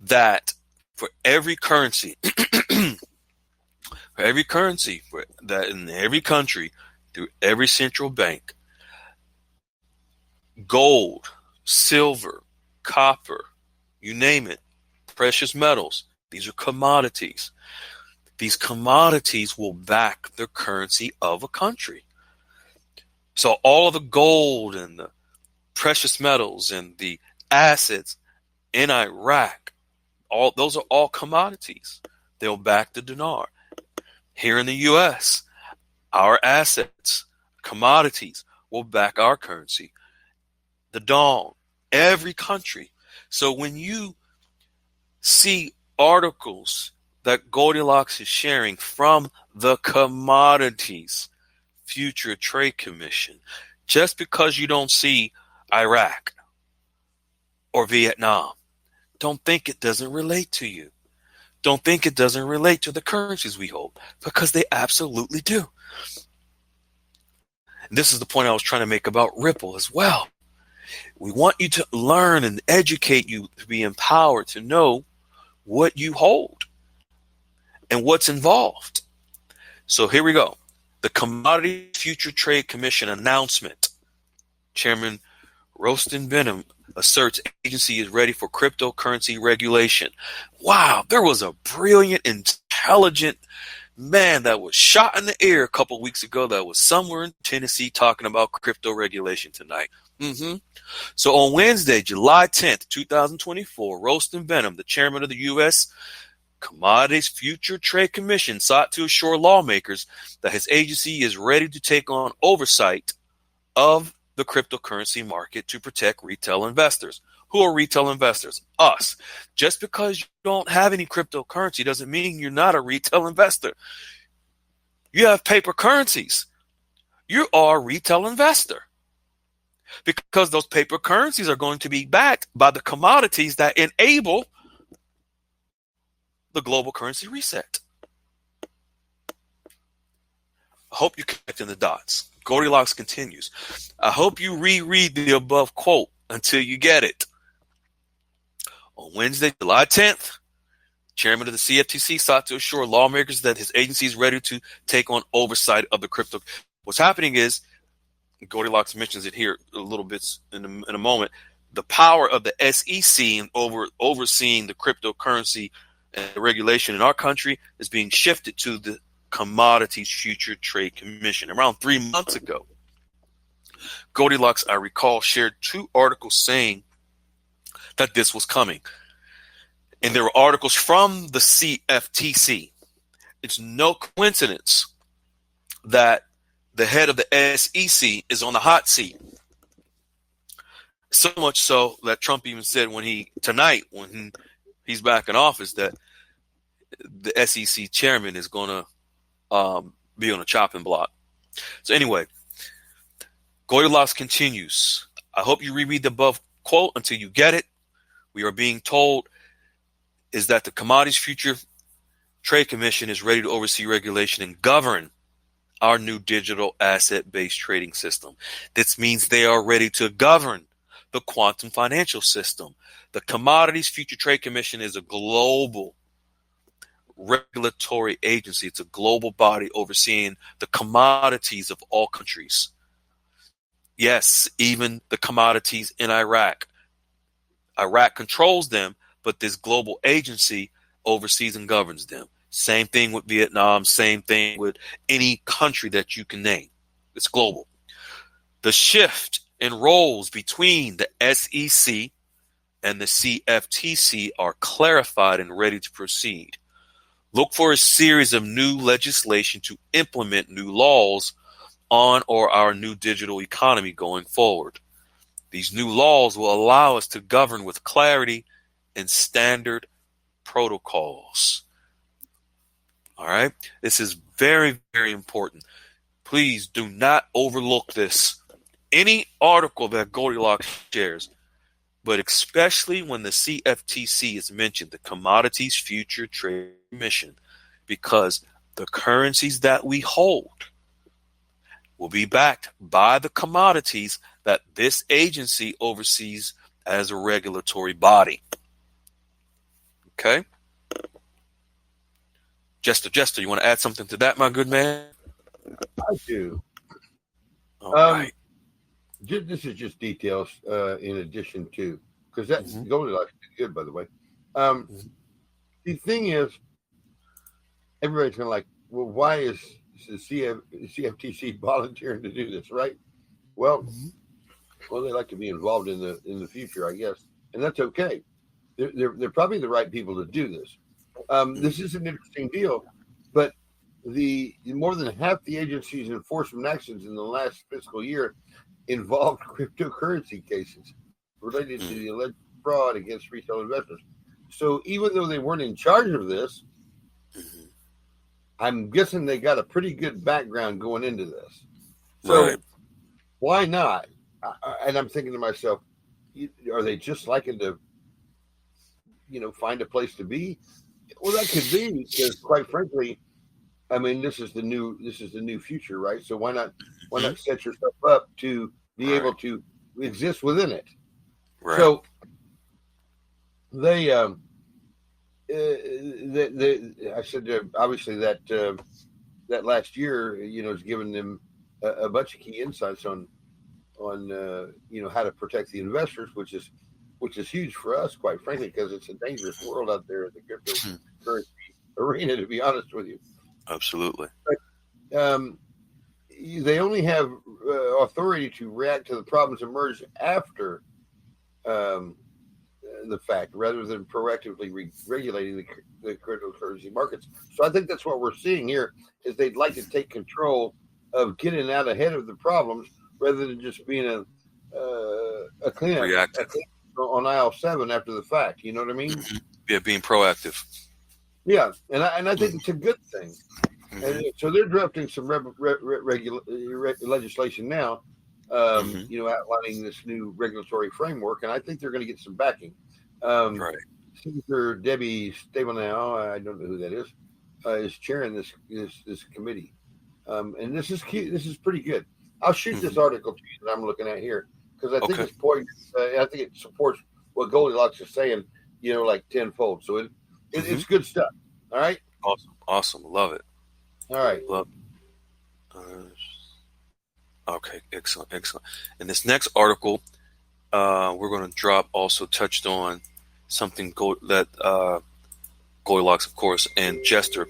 that for every currency, that in every country, through every central bank, gold, silver, copper, you name it, precious metals, these are commodities. These commodities will back the currency of a country. So all of the gold and the precious metals and the assets in Iraq, all those are all commodities. They'll back the dinar. Here in the US, our assets, commodities will back our currency. The dong, every country. So when you see articles that Goldilocks is sharing from the Commodities Future Trade Commission, just because you don't see Iraq or Vietnam, don't think it doesn't relate to you. don't think it doesn't relate to the currencies we hold, because they absolutely do. And this is the point I was trying to make about Ripple as well. We want you to learn and educate you to be empowered to know what you hold and what's involved. So here we go. The Commodity Future Trade Commission announcement. Chairman Rostin Benham asserts agency is ready for cryptocurrency regulation. Wow, there was a brilliant, intelligent man that was shot in the air a couple weeks ago that was somewhere in Tennessee talking about crypto regulation tonight. So on Wednesday, July 10th, 2024, Rostin Benham, the chairman of the U.S. Commodities Future Trade Commission, sought to assure lawmakers that his agency is ready to take on oversight of the cryptocurrency market to protect retail investors. Who are retail investors? Us. Just because you don't have any cryptocurrency doesn't mean you're not a retail investor. You have paper currencies. You are a retail investor, because those paper currencies are going to be backed by the commodities that enable the global currency reset. I hope you're connecting the dots. Goldilocks continues. I hope you reread the above quote until you get it. On Wednesday, July 10th, chairman of the CFTC sought to assure lawmakers that his agency is ready to take on oversight of the crypto. What's happening is, Goldilocks mentions it here a little bit in a moment, the power of the SEC in overseeing the cryptocurrency and the regulation in our country is being shifted to the Commodities Future Trade Commission. Around 3 months ago, Goldilocks, I recall, shared 2 articles saying that this was coming. And there were articles from the CFTC. It's no coincidence that the head of the SEC is on the hot seat. So much so that Trump even said when he's back in office, that the SEC chairman is going to be on a chopping block. So anyway, Goldilocks continues. I hope you reread the above quote until you get it. We are being told is that the Commodities Future Trade Commission is ready to oversee regulation and govern our new digital asset-based trading system. This means they are ready to govern the quantum financial system. The Commodities Future Trade Commission is a global regulatory agency. It's a global body overseeing the commodities of all countries. Yes, even the commodities in Iraq. Iraq controls them, but this global agency oversees and governs them. Same thing with Vietnam, same thing with any country that you can name. It's global. The shift in roles between the SEC and the CFTC are clarified and ready to proceed. Look for a series of new legislation to implement new laws on or our new digital economy going forward. These new laws will allow us to govern with clarity and standard protocols. All right. This is very, very important. Please do not overlook this. Any article that Goldilocks shares, but especially when the CFTC is mentioned, the Commodities Future Trade Commission, because the currencies that we hold will be backed by the commodities that this agency oversees as a regulatory body. Okay? Jester, you want to add something to that, my good man? I do. All right. This is just details in addition to, because that Goldilocks is good, by the way. The thing is, everybody's going to like, well, why is the CFTC volunteering to do this, right? Well, they like to be involved in the future, I guess, and that's okay. They're probably the right people to do this. This is an interesting deal, but the more than half the agency's enforcement actions in the last fiscal year involved cryptocurrency cases related to the alleged fraud against retail investors. So even though they weren't in charge of this, I'm guessing they got a pretty good background going into this. So why not? And I'm thinking to myself, are they just liking to, find a place to be? Well, that could be because, quite frankly, I mean, this is the new future, right? So why Hmm. not set yourself up to be Right. able to exist within it? Right. So they I said obviously that last year, has given them a bunch of key insights on how to protect the investors, which is huge for us, quite frankly, because it's a dangerous world out there in the cryptocurrency arena. To be honest with you, Absolutely. but, they only have authority to react to the problems emerged after um, the fact, rather than proactively regulating the cryptocurrency markets. So I think that's what we're seeing here is they'd like to take control of getting out ahead of the problems rather than just being a cleanup Reactive. on aisle 7 after the fact. You know what I mean? Hmm. Yeah, being proactive. Yeah, and I think it's a good thing. Hmm. And so they're drafting some legislation now, Hmm. outlining this new regulatory framework, and I think they're going to get some backing. Um, Right. Senator Debbie Stabenow, I don't know who that is chairing this committee, and this is cute. This is pretty good. I'll shoot this Hmm. article to you that I'm looking at here because I think Okay. it's poignant. I think it supports what Goldilocks is saying, like tenfold. So Hmm. it's good stuff. All right, Awesome. Awesome. Love it. all right. Love it. Okay. Excellent. Excellent. And this next article, we're going to drop also touched on something that Goldilocks, of course, and Jester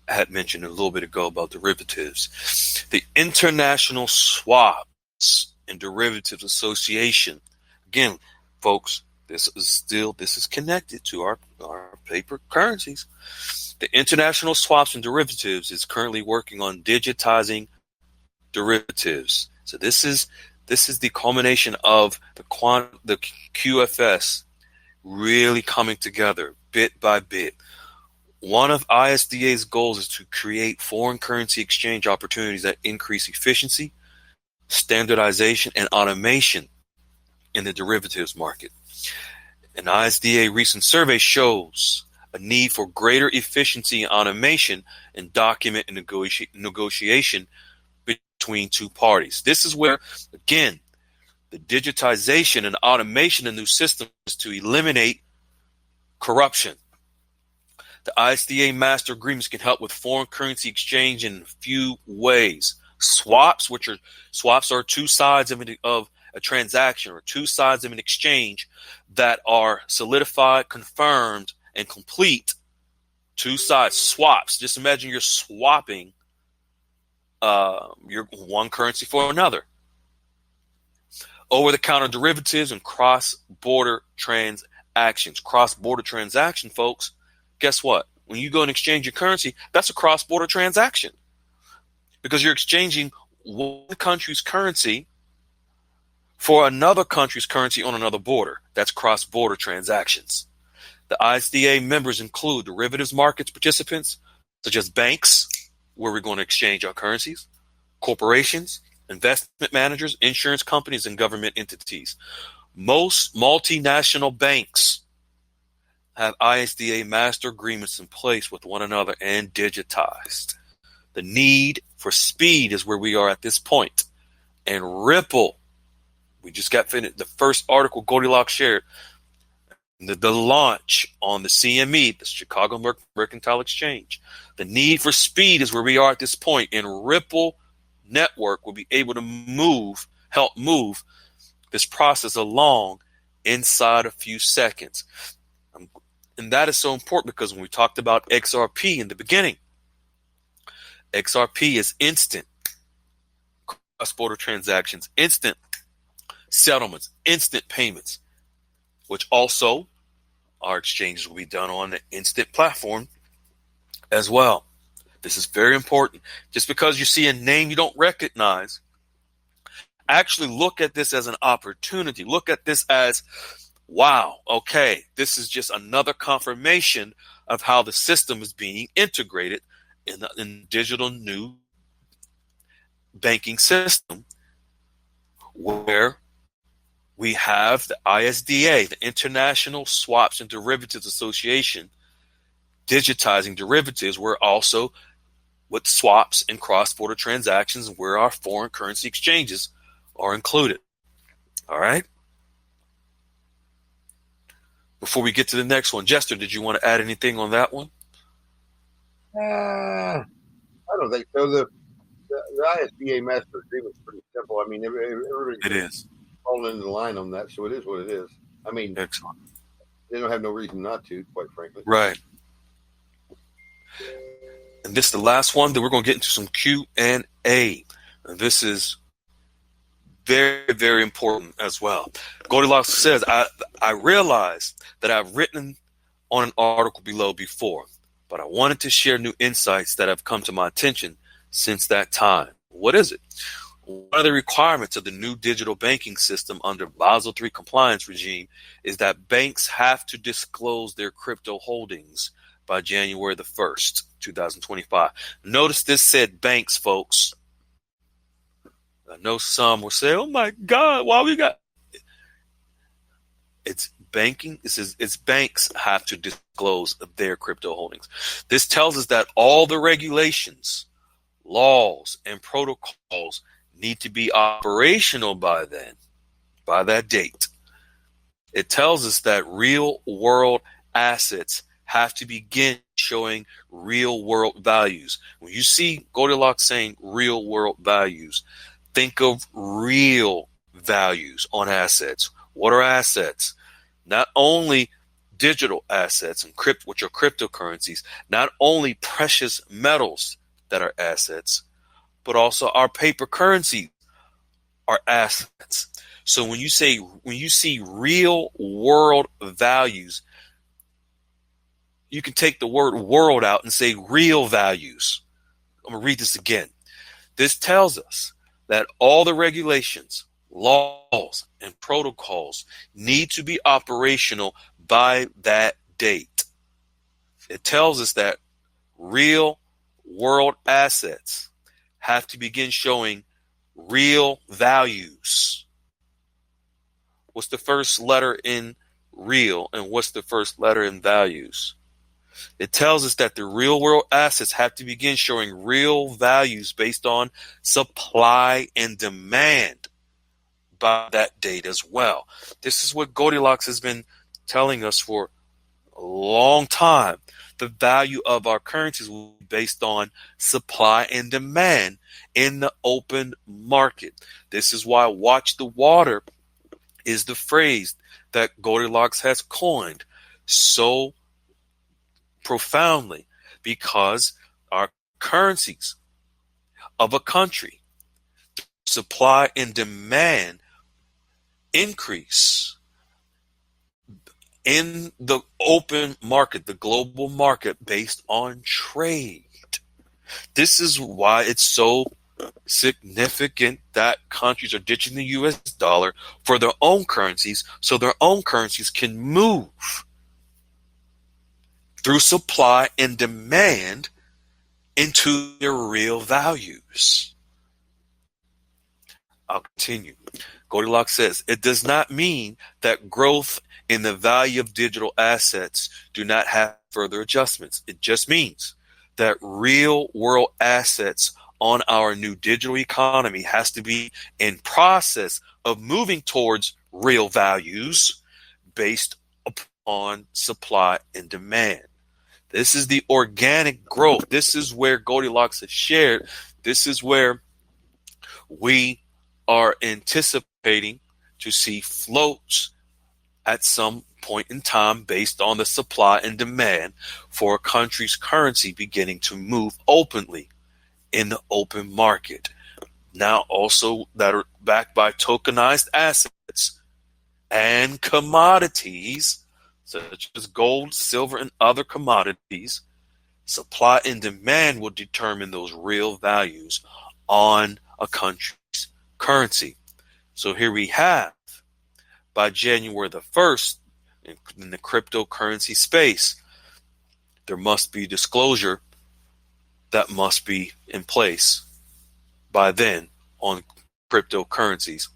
had mentioned a little bit ago about derivatives. The International Swaps and Derivatives Association. Again, folks, this is connected to our paper currencies. The International Swaps and Derivatives is currently working on digitizing derivatives. So this is the culmination of the QFS really coming together bit by bit. One of ISDA's goals is to create foreign currency exchange opportunities that increase efficiency, standardization, and automation in the derivatives market. An ISDA recent survey shows a need for greater efficiency and automation in document and negotiation between two parties. This is where, again, the digitization and automation of new systems to eliminate corruption. The ISDA master agreements can help with foreign currency exchange in a few ways. Swaps are two sides of a transaction or two sides of an exchange that are solidified, confirmed, and complete. Two sides swaps. Just imagine you're swapping your one currency for another. Over-the-counter derivatives and cross-border transactions. Cross-border transaction, folks. Guess what? When you go and exchange your currency, that's a cross-border transaction because you're exchanging one country's currency for another country's currency on another border. That's cross-border transactions. The ISDA members include derivatives markets participants, such as banks, where we're going to exchange our currencies, corporations, investment managers, insurance companies, and government entities. Most multinational banks have ISDA master agreements in place with one another and digitized. The need for speed is where we are at this point. And Ripple, we just got finished. The first article Goldilocks shared, the launch on the CME, the Chicago Mercantile Exchange. The need for speed is where we are at this point. And Ripple Network will be able to help move this process along inside a few seconds. And that is so important because when we talked about XRP in the beginning, XRP is instant cross-border transactions, instant settlements, instant payments, which also our exchanges will be done on the instant platform as well. This is very important. Just because you see a name you don't recognize, actually look at this as an opportunity. Look at this as, wow, okay, this is just another confirmation of how the system is being integrated in the digital new banking system, where we have the ISDA, the International Swaps and Derivatives Association, digitizing derivatives, where also with swaps and cross-border transactions, where our foreign currency exchanges are included. All right. Before we get to the next one, Jester, did you want to add anything on that one? I don't think so. The ISDA master agreement is pretty simple. I mean, everybody's It is. falling into line on that, so it is what it is. I mean, Excellent. they don't have no reason not to, quite frankly. Right. And this is the last one. Then we're going to get into some Q&A. And this is very, very important as well. Goldilocks says, I realize that I've written on an article below before, but I wanted to share new insights that have come to my attention since that time. What is it? One of the requirements of the new digital banking system under Basel III compliance regime is that banks have to disclose their crypto holdings by January the 1st, 2025. Notice this said banks, folks. I know some will say, oh my God, why we got... It's banking. It says it's banks have to disclose their crypto holdings. This tells us that all the regulations, laws, and protocols need to be operational by then, by that date. It tells us that real world assets have to begin showing real world values. When you see Goldilocks saying real world values, think of real values on assets. What are assets? Not only digital assets and which are cryptocurrencies, not only precious metals that are assets, but also our paper currency are assets. So when you see real world values, you can take the word world out and say real values. I'm going to read this again. This tells us that all the regulations, laws, and protocols need to be operational by that date. It tells us that real world assets have to begin showing real values. What's the first letter in real and what's the first letter in values? It tells us that the real world assets have to begin showing real values based on supply and demand by that date as well. This is what Goldilocks has been telling us for a long time. The value of our currencies will be based on supply and demand in the open market. This is why watch the water is the phrase that Goldilocks has coined so profoundly, because our currencies of a country, supply and demand increase in the open market, the global market, based on trade. This is why it's so significant that countries are ditching the US dollar for their own currencies, so their own currencies can move through supply and demand into their real values. I'll continue. Goldilocks says, it does not mean that growth in the value of digital assets do not have further adjustments. It just means that real world assets on our new digital economy has to be in process of moving towards real values based upon supply and demand. This is the organic growth. This is where Goldilocks has shared. This is where we are anticipating to see floats at some point in time based on the supply and demand for a country's currency beginning to move openly in the open market. Now also that are backed by tokenized assets and commodities such as gold, silver, and other commodities. Supply and demand will determine those real values on a country's currency. So here we have, by January the 1st, in the cryptocurrency space, there must be disclosure that must be in place by then on cryptocurrencies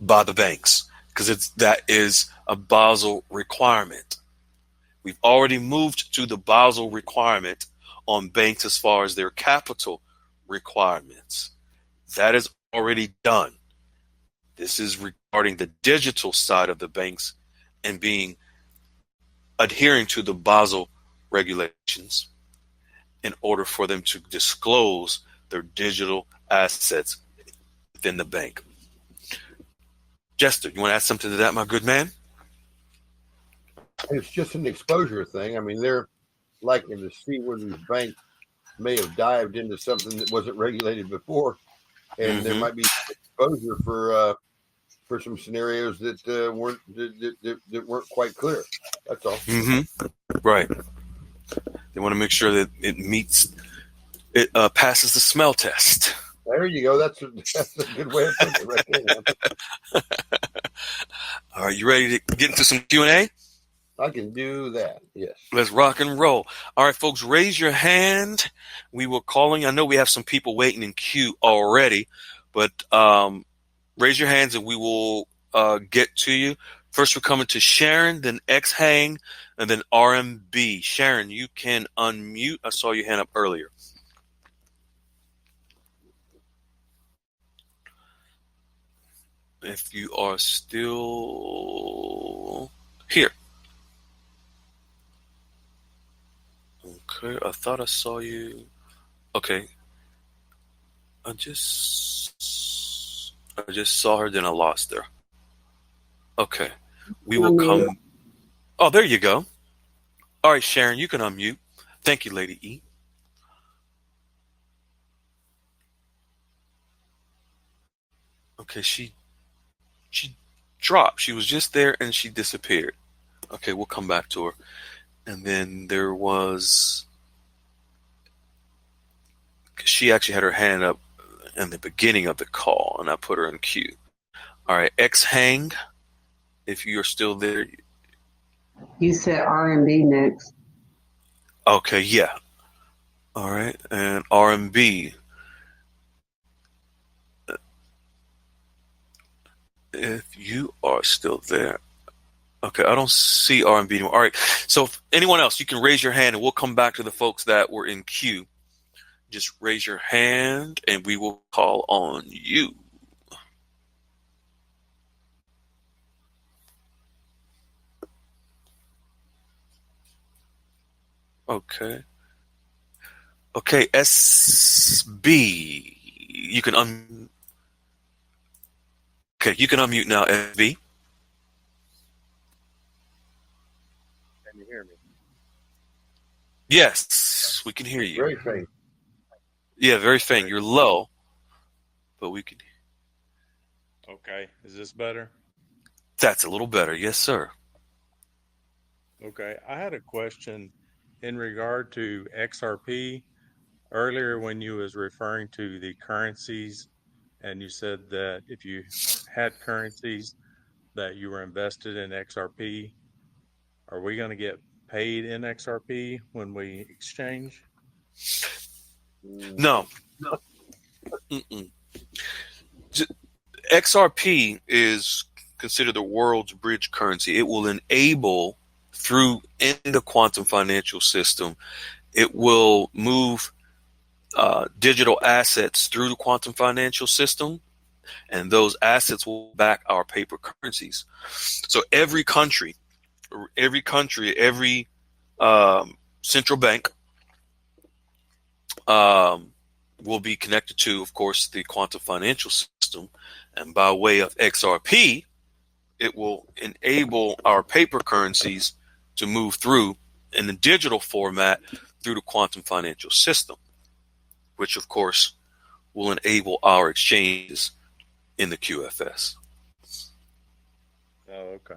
by the banks, because that is a Basel requirement. We've already moved to the Basel requirement on banks as far as their capital requirements. That is already done. This is regarding the digital side of the banks and adhering to the Basel regulations in order for them to disclose their digital assets within the bank. Jester, you want to add something to that, my good man? It's just an exposure thing. I mean, they're liking to see where these banks may have dived into something that wasn't regulated before, and there might be exposure for some scenarios that weren't quite clear. That's all. Right. They want to make sure that it passes the smell test. There you go. That's a good way of putting it right there. All right, you ready to get into some Q&A? I can do that, yes. Let's rock and roll. All right, folks, raise your hand. We were calling. I know we have some people waiting in queue already, but raise your hands and we will get to you. First, we're coming to Sharon, then X-Hang, and then RMB. Sharon, you can unmute. I saw your hand up earlier. If you are still here. Okay, I thought I saw you. Okay. I just saw her, then I lost her. Okay. We will come. Oh, there you go. All right, Sharon, you can unmute. Thank you, Lady E. Okay, she dropped. She was just there and she disappeared. Okay, we'll come back to her. And then there was, she actually had her hand up in the beginning of the call, and I put her in queue. All right, X-Hang, if you're still there. You said RMB next. Okay, yeah. All right, and RMB. If you are still there. Okay, I don't see RMB anymore. All right, so if anyone else, you can raise your hand, and we'll come back to the folks that were in queue. Just raise your hand, and we will call on you. Okay. Okay, SB, you can Okay, you can unmute now, SB. Can you hear me? Yes, we can hear you. Very faint. Yeah, very faint. You're low, but we can. Okay, is this better? That's a little better. Yes, sir. Okay, I had a question in regard to XRP. Earlier when you was referring to the currencies and you said that if you had currencies that you were invested in XRP, are we going to get paid in XRP when we exchange? No. XRP is considered the world's bridge currency. It will enable in the quantum financial system, it will move digital assets through the quantum financial system, and those assets will back our paper currencies. So every country, every central bank will be connected to, of course, the quantum financial system, and by way of XRP, it will enable our paper currencies to move through in the digital format through the quantum financial system, which of course will enable our exchanges in the QFS. Oh, okay.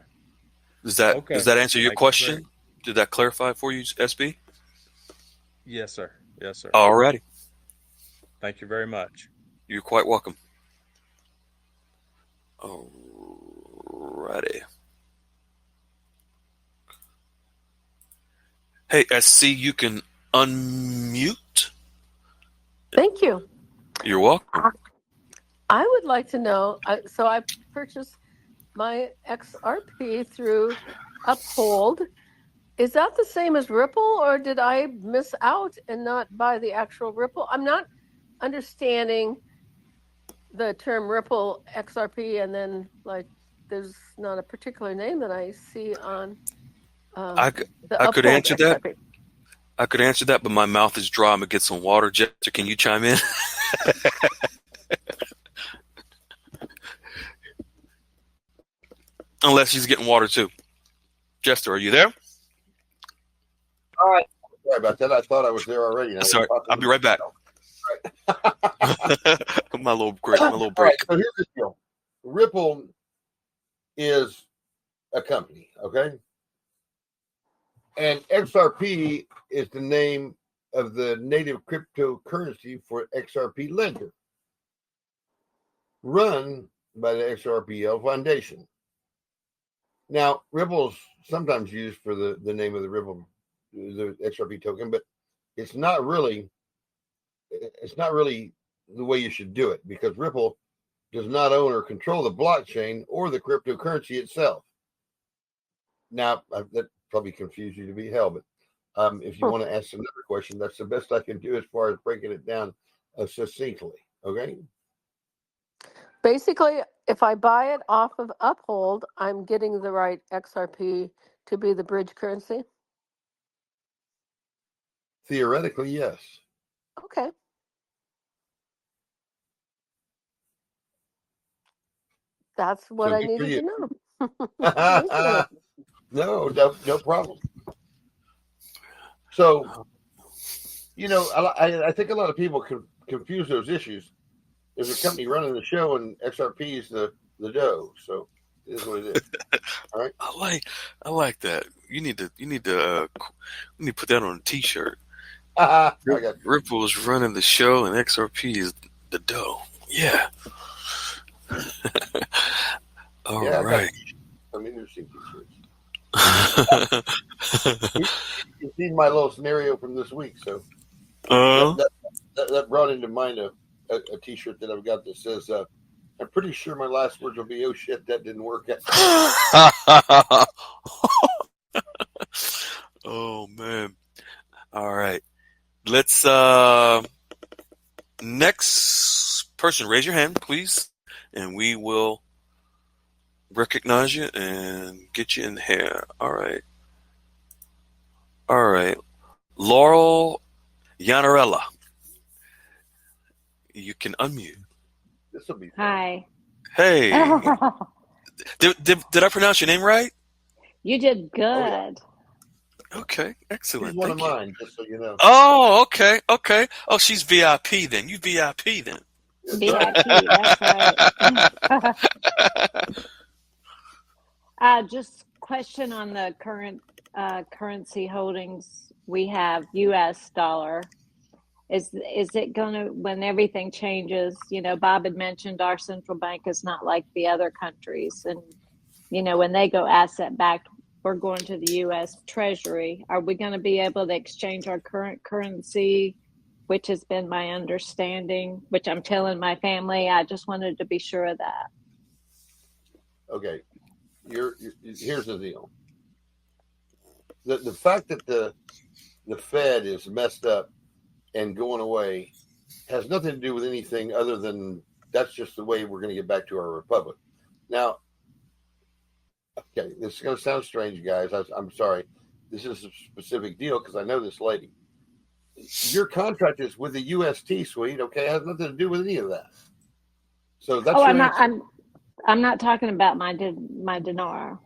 Does that answer your question? Did that clarify for you, SB? Yes, sir. Yes, sir. All righty. Thank you very much. You're quite welcome. All righty. Hey, SC, you can unmute. Thank you. You're welcome. I would like to know, so I purchased my XRP through Uphold, Is that the same as Ripple, or did I miss out and not buy the actual Ripple? I'm not understanding the term Ripple XRP, and then like there's not a particular name that I see on I the I could Uphold answer that. XRP. I could answer that, but my mouth is dry. I'm gonna get some water. Jester, can you chime in? Unless she's getting water too. Jester, are you there? All right. Sorry about that. I thought I was there already. Sorry, I'll be right back. my little break. All right. So here's the deal. Ripple is a company, okay? And XRP is the name of the native cryptocurrency for XRP Ledger, run by the XRPL Foundation. Now, Ripple's sometimes used for the name of the Ripple, the XRP token, but it's not really the way you should do it, because Ripple does not own or control the blockchain or the cryptocurrency itself. Now, that probably confused you to be hell, but if you want to ask another question, that's the best I can do as far as breaking it down succinctly. Okay. Basically, if I buy it off of Uphold, I'm getting the right XRP to be the bridge currency. Theoretically, yes. Okay. That's what I needed to know. Thank you. No problem. So, I think a lot of people confuse those issues. There's a company running the show, and XRP is the dough. So it is what it is. All right. I like that. You need to put that on a T-shirt. Ripple is running the show, and XRP is the dough. Yeah. All right. Some interesting T-shirts. You've seen my little scenario from this week, so that brought into mind a T-shirt that I've got that says, "I'm pretty sure my last words will be, oh shit, that didn't work out." Oh man! All right, let's next person, raise your hand, please, and we will recognize you and get you in here. All right, Laurel Yanarella. You can unmute. This will be fun. Hi. Hey. Did I pronounce your name right? You did good. Oh, yeah. Okay, excellent. She's one Thank of you. mine, just so you know. Oh, okay. Oh, she's VIP then. You VIP then. VIP, that's right. Just question on the current currency holdings. We have U.S. dollar. Is it going to, when everything changes, Bob had mentioned our central bank is not like the other countries. And, when they go asset backed, we're going to the U.S. Treasury. Are we going to be able to exchange our current currency, which has been my understanding, which I'm telling my family? I just wanted to be sure of that. Okay. Here's the deal. The fact that the Fed is messed up and going away has nothing to do with anything other than that's just the way we're going to get back to our republic. Now, okay, this is going to sound strange, guys. I'm sorry. This is a specific deal because I know this lady. Your contract is with the UST suite, okay? It has nothing to do with any of that. So that's I'm not talking about my dinar.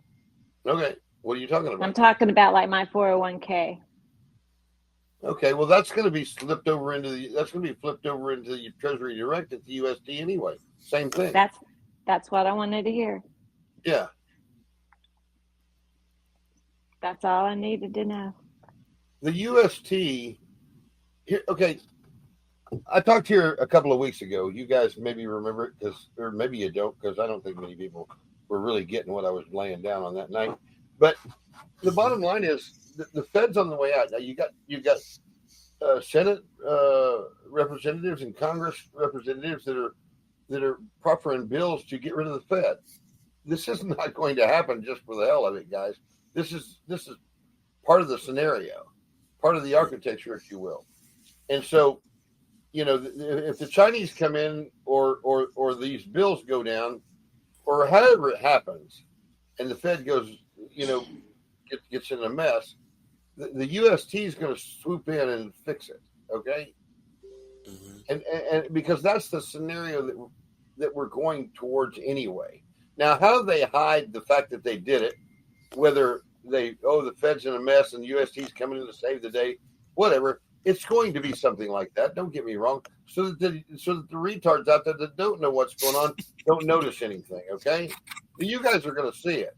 Okay. What are you talking about? I'm talking about like my 401k. Okay, well, that's going to be flipped over into the Treasury Direct at the UST anyway. Same thing. That's what I wanted to hear. Yeah. That's all I needed to know. The UST. Okay, I talked here a couple of weeks ago. You guys maybe remember it, or maybe you don't, because I don't think many people were really getting what I was laying down on that night. But the bottom line is the Fed's on the way out. Now you got Senate representatives and Congress representatives that are proffering bills to get rid of the Fed. This is not going to happen just for the hell of it, guys. This is part of the scenario, part of the architecture, if you will. And so, if the Chinese come in or these bills go down, or however it happens, and the Fed goes, gets in a mess, the UST is going to swoop in and fix it. Okay. Mm-hmm. And because that's the scenario that we're going towards anyway. Now, how they hide the fact that they did it, whether the Fed's in a mess and the UST's coming in to save the day, whatever, it's going to be something like that. Don't get me wrong. So that the retards out there that don't know what's going on don't notice anything. Okay. But you guys are going to see it.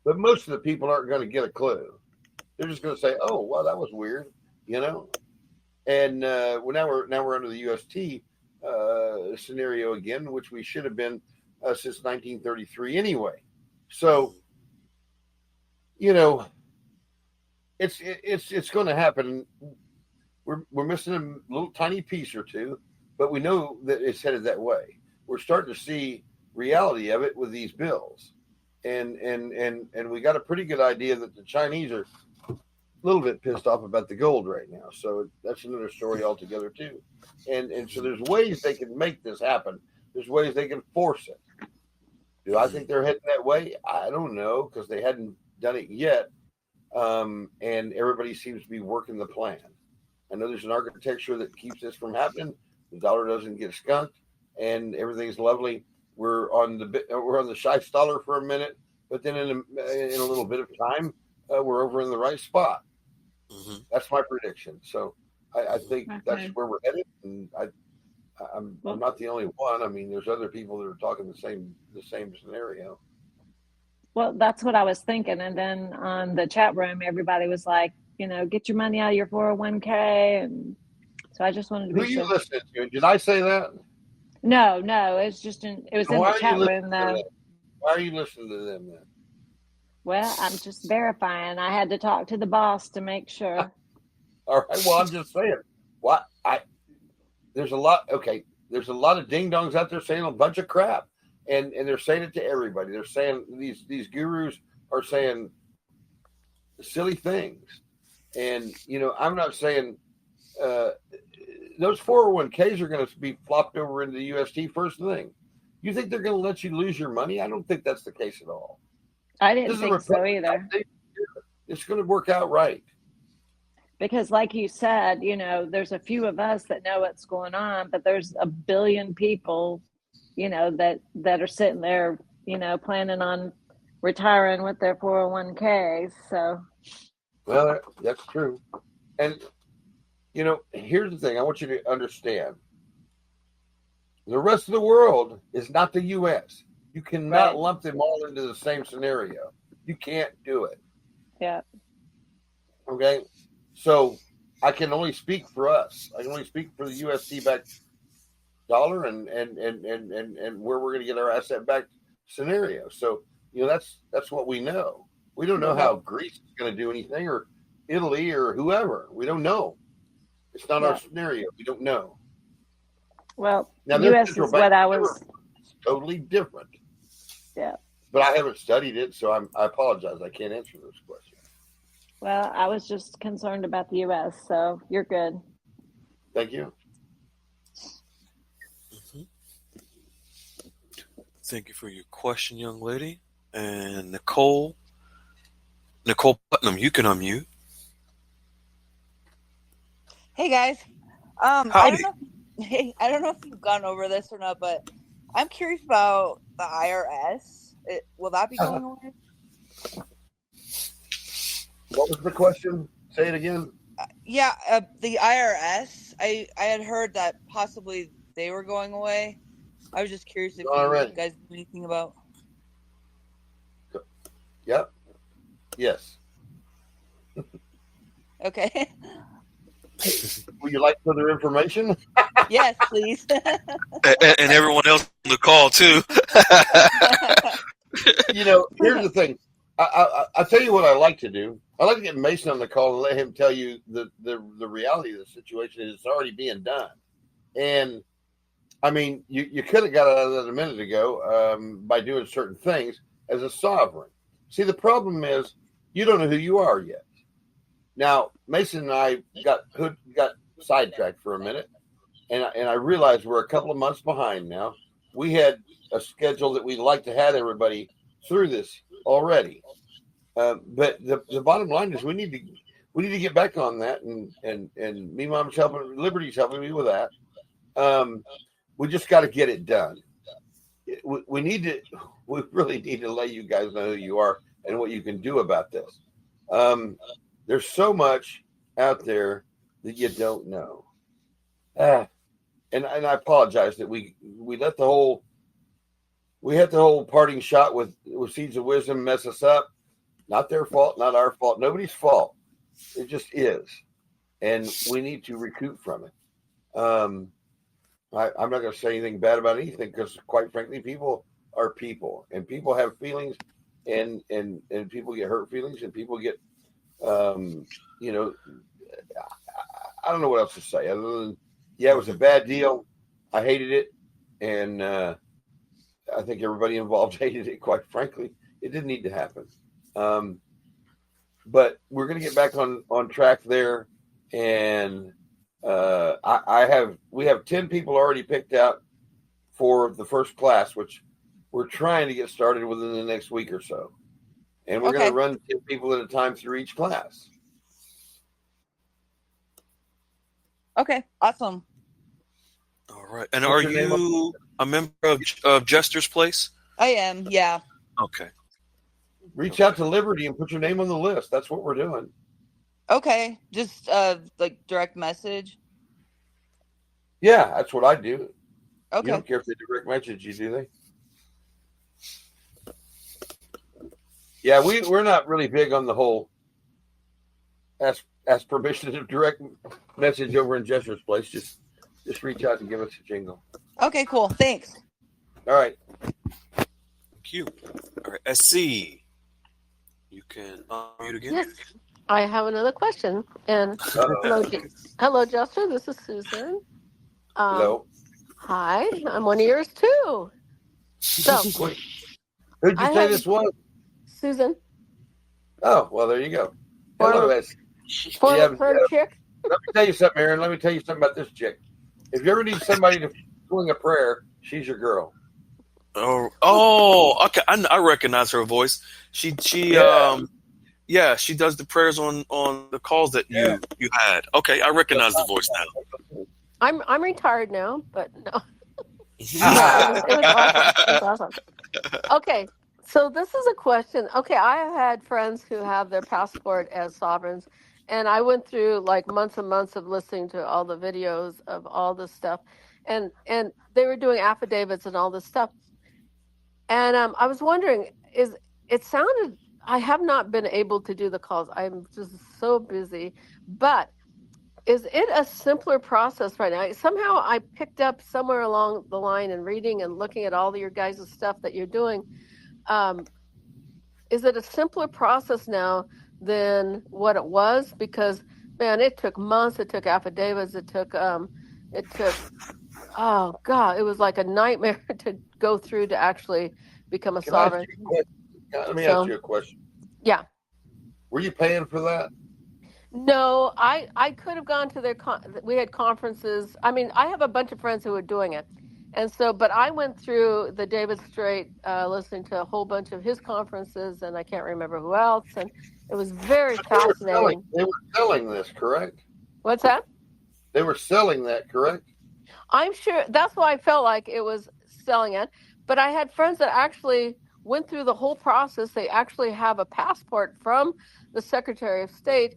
But most of the people aren't going to get a clue. They're just going to say, "Oh, well, that was weird," And now we're under the UST scenario again, which we should have been since 1933 anyway. So, it's going to happen. We're missing a little tiny piece or two, but we know that it's headed that way. We're starting to see reality of it with these bills, and we got a pretty good idea that the Chinese are a little bit pissed off about the gold right now. So that's another story altogether too. And so there's ways they can make this happen. There's ways they can force it. Do I think they're heading that way? I don't know, because they hadn't done it yet. And everybody seems to be working the plan. I know there's an architecture that keeps this from happening. The dollar doesn't get skunked, and everything's lovely. We're on the Scheich dollar for a minute, but then in a little bit of time, we're over in the right spot. Mm-hmm. That's my prediction. So I think that's where we're headed, and I'm not the only one. I mean, there's other people that are talking the same scenario. Well, that's what I was thinking. And then on the chat room, everybody was like, get your money out of your 401k. And so I just wanted to be sure. Who you listening to? Did I say that? No. It's just it was in the chat room though. Why are you listening to them then? Well, I'm just verifying. I had to talk to the boss to make sure. All right. Well, I'm just saying. There's a lot of ding dongs out there saying a bunch of crap, and they're saying it to everybody. They're saying these gurus are saying silly things, and I'm not saying those 401ks are going to be flopped over into the UST first thing. You think they're going to let you lose your money? I don't think that's the case at all. I didn't think so either. It's going to work out right. Because like you said, there's a few of us that know what's going on, but there's a billion people, that are sitting there, planning on retiring with their 401ks. So. Well, that's true. And, here's the thing I want you to understand. The rest of the world is not the U.S. You cannot lump them all into the same scenario. You can't do it. Yeah. Okay. So I can only speak for us. I can only speak for the USD backed dollar and where we're going to get our asset backed scenario. So, that's what we know. We don't know how Greece is going to do anything, or Italy, or whoever. We don't know. It's not our scenario. We don't know. Well, now, U.S. is what I was. Totally different. Yeah. But I haven't studied it, so I apologize. I can't answer those questions. Well, I was just concerned about the U.S., so you're good. Thank you. Mm-hmm. Thank you for your question, young lady. And Nicole Putnam, you can unmute. Hey, guys. I don't know if you've gone over this or not, but I'm curious about the IRS. Will that be going away? What was the question? Say it again. The IRS. I had heard that possibly they were going away. I was just curious if you guys knew anything about. Yep. Yes. Okay. Would you like further information? Yes, please. and everyone else on the call too. Here's the thing. I'll tell you what I like to do. I like to get Mason on the call and let him tell you the reality of the situation is it's already being done. And I mean, you could have got out of that a minute ago by doing certain things as a sovereign. See, the problem is you don't know who you are yet. Now, Mason and I got sidetracked for a minute, and I realized we're a couple of months behind now. We had a schedule that we'd like to have everybody through this already, but the bottom line is we need to get back on that, and me, Mom's helping, Liberty's helping me with that. We just got to get it done. We really need to let you guys know who you are and what you can do about this. There's so much out there that you don't know. And I apologize that we let the whole parting shot with Seeds of Wisdom mess us up. Not their fault, not our fault, nobody's fault. It just is. And we need to recoup from it. I'm not going to say anything bad about anything because, quite frankly, people are people, and people have feelings, and people get hurt feelings, and people get, I don't know what else to say other than, it was a bad deal. I hated it, and I think everybody involved hated it. Quite frankly, it didn't need to happen. But we're going to get back on track there, and we have 10 people already picked out for the first class, which we're trying to get started within the next week or so. And we're going to run 10 people at a time through each class. Okay, awesome. All right. And are you a member of Jester's Place? I am, yeah. Okay. Reach out to Liberty and put your name on the list. That's what we're doing. Okay, just like direct message. Yeah, that's what I do. Okay. You don't care if they direct message you, do they? Yeah, we're not really big on the whole ask permission to direct message over in Jester's Place. Just reach out and give us a jingle. Okay, cool. Thanks. All right. Thank you. All right, SC. You can unmute again. Yes, I have another question. And hello, Jester. This is Susan. Hello. Hi, I'm one of yours too. So, who'd you say this was? Susan. Oh, well, there you go. Hello, S. For chick. Let me tell you something, Aaron. Let me tell you something about this chick. If you ever need somebody to swing a prayer, she's your girl. Oh, okay. I recognize her voice. She she does the prayers on the calls that you had. Okay, I recognize the voice now. I'm retired now, but no. It was awesome. It was awesome. Okay, so this is a question. Okay, I have had friends who have their passport as sovereigns, and I went through like months and months of listening to all the videos of all this stuff, and they were doing affidavits and all this stuff. And I was wondering, I have not been able to do the calls. I'm just so busy, but is it a simpler process right now? Somehow I picked up somewhere along the line and reading and looking at all of your guys' stuff that you're doing. Is it a simpler process now than what it was? Because, man, it took months. It took affidavits. It took, oh, God, it was like a nightmare to go through to actually become a sovereign. Let me ask you a question. Yeah. Were you paying for that? No, I could have gone to we had conferences. I mean, I have a bunch of friends who were doing it. And so, but I went through the David Strait, listening to a whole bunch of his conferences, and I can't remember who else. And it was very fascinating. They were selling this, correct? What's that? They were selling that, correct? I'm sure that's why I felt like it was selling it. But I had friends that actually went through the whole process. They actually have a passport from the Secretary of State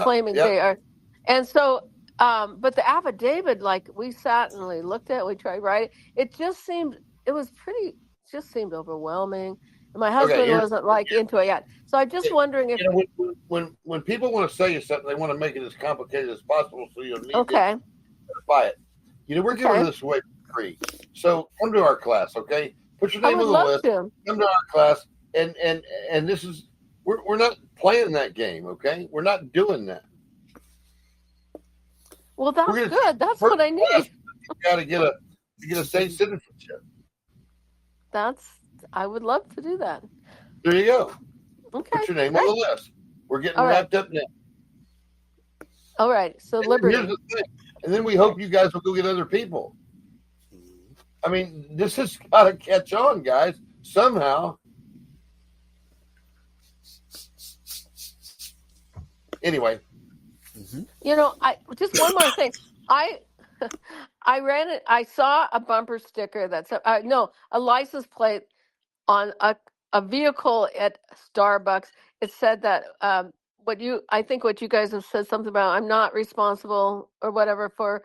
claiming they are. And so, but the affidavit, like we sat and we looked at it, we tried writing. It just seemed overwhelming. And my husband wasn't into it yet. So I'm just wondering if when people want to sell you something, they want to make it as complicated as possible, so you'll need to buy it. We're giving this away for free. So come to our class, okay? Put your name on the list. Come to our class, and this is we're not playing that game, okay? We're not doing that. Well, that's good. That's what I need. You got to get a state citizenship. I would love to do that. There you go. Okay. Put your name on the list. We're getting All right. wrapped up now. All right. So Liberty. Here's the thing. And then we hope you guys will go get other people. I mean, this has got to catch on, guys, somehow. Anyway. You know, just one more thing. I ran it. I saw a bumper sticker that's a license plate on a vehicle at Starbucks. It said that what you guys have said something about I'm not responsible or whatever for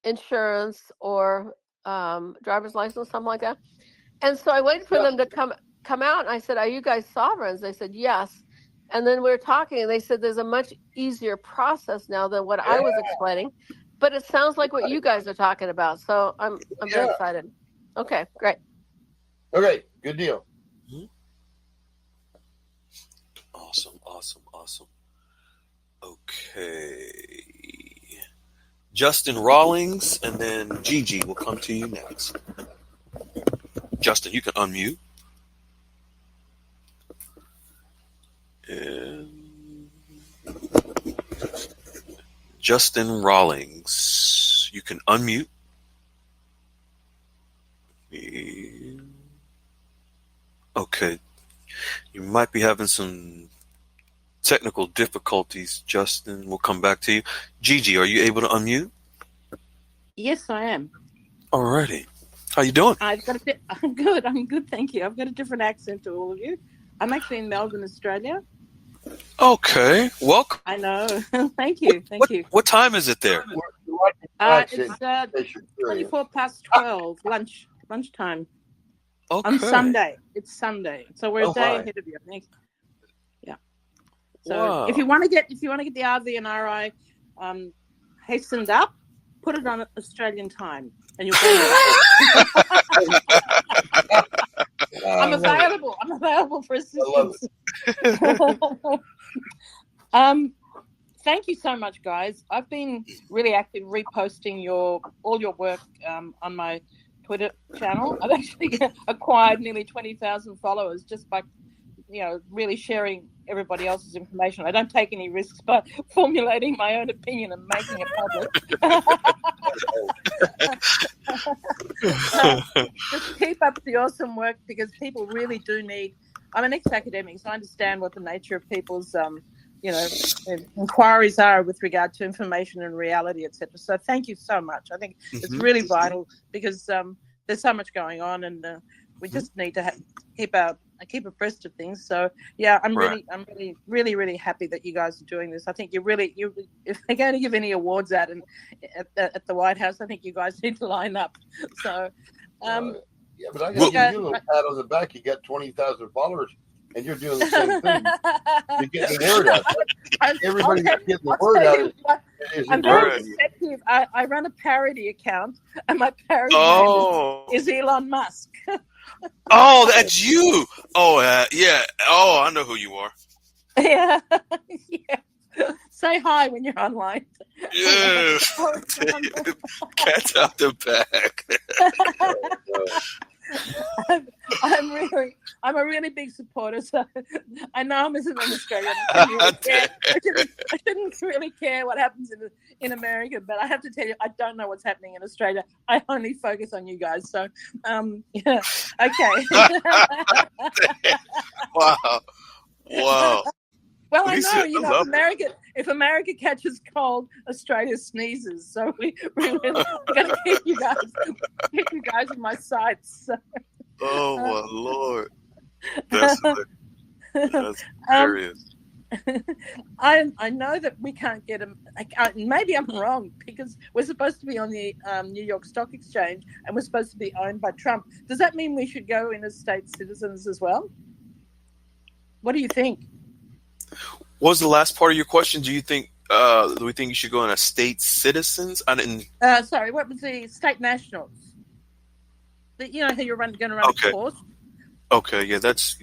insurance or driver's license, something like that. And so I waited for them to come out, and I said, "Are you guys sovereigns?" They said, "Yes." And then we were talking, and they said there's a much easier process now than what I was explaining. But it sounds like what you guys are talking about. So I'm very excited. Okay, great. Okay, good deal. Awesome. Okay. Justin Rawlings, and then Gigi will come to you next. Justin, you can unmute. And Justin Rawlings, you can unmute. Okay. You might be having some technical difficulties, Justin. We'll come back to you. Gigi, are you able to unmute? Yes, I am. Alrighty. How you doing? I'm good, thank you. I've got a different accent to all of you. I'm actually in Melbourne, Australia. Okay, welcome. I know. Thank you. What time is it there? It's 24 past 12, lunchtime. Okay. On Sunday. It's Sunday, so we're a day ahead of you, I think. Yeah. So if you want to get the RV and RI hastened up, put it on Australian time, and you'll get it. I'm available for assistance. Thank you so much, guys. I've been really active reposting all your work on my Twitter channel. I've actually acquired nearly 20,000 followers just by, really sharing everybody else's information. I don't take any risks by formulating my own opinion and making it public. Just keep up the awesome work, because people really do need. I'm an ex-academic, so I understand what the nature of people's inquiries are with regard to information and reality, etc. So thank you so much. I think it's really vital, because there's so much going on, and we just need to keep abreast of things. So yeah, I'm really happy that you guys are doing this. I think if they're going to give any awards out at the White House, I think you guys need to line up. So yeah, but I got to give you a little pat on the back. You got 20,000 followers, and you're doing the same thing. You're getting the word out. Everybody's getting the word out. I'm very effective. I run a parody account, and my parody name is Elon Musk. Oh, that's you. Oh, yeah. Oh, I know who you are. Yeah. Say hi when you're online. Yeah. Cat's out the bag. I'm a really big supporter. So I know I'm an Australian. I shouldn't really care what happens in America, but I have to tell you, I don't know what's happening in Australia. I only focus on you guys. So, yeah, okay. Wow. Well, I know, if America catches cold, Australia sneezes. So we got to keep you guys in my sights. So. Oh my Lord, that's hilarious. I know that we can't get them. Maybe I'm wrong, because we're supposed to be on the New York Stock Exchange, and we're supposed to be owned by Trump. Does that mean we should go in as state citizens as well? What do you think? What was the last part of your question? Do you think do we think you should go in as state citizens? I didn't. Sorry, what was the state nationals? You know how you're going to run a course? Okay, yeah, that's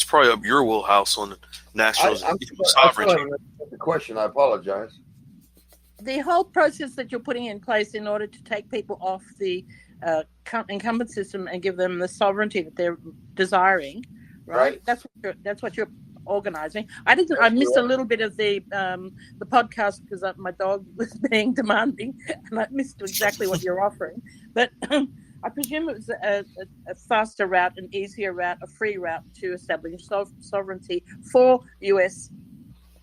probably up your wheelhouse on nationals. I'm sovereignty. The question, I apologize. The whole process that you're putting in place in order to take people off the incumbent system and give them the sovereignty that they're desiring, right? That's what you're organizing. I missed a little bit of the podcast because my dog was being demanding, and I missed exactly what you're offering. But I presume it was a faster route, an easier route, a free route to establish sovereignty for U.S.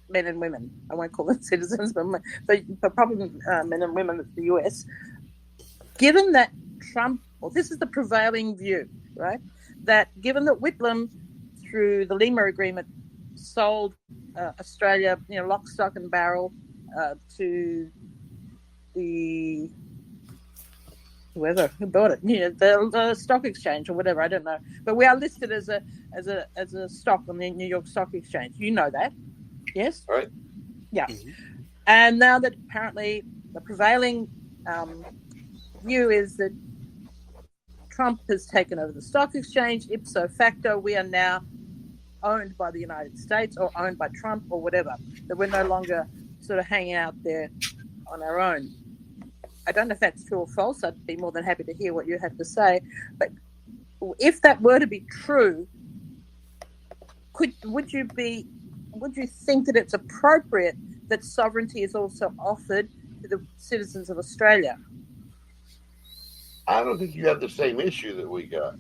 men and women. I won't call them citizens, but probably men and women of the U.S. Given that Trump, this is the prevailing view, right? That given that Whitlam, through the Lima Agreement, sold Australia, lock, stock, and barrel to the who bought it, the stock exchange or whatever. I don't know, but we are listed as a stock on the New York Stock Exchange. You know that, yes? Right. Yeah. Mm-hmm. And now that apparently the prevailing view is that Trump has taken over the stock exchange, ipso facto, we are now owned by the United States or owned by Trump or whatever, that we're no longer sort of hanging out there on our own. I don't know if that's true or false. I'd be more than happy to hear what you have to say. But if that were to be true, would you think that it's appropriate that sovereignty is also offered to the citizens of Australia? I don't think you have the same issue that we got.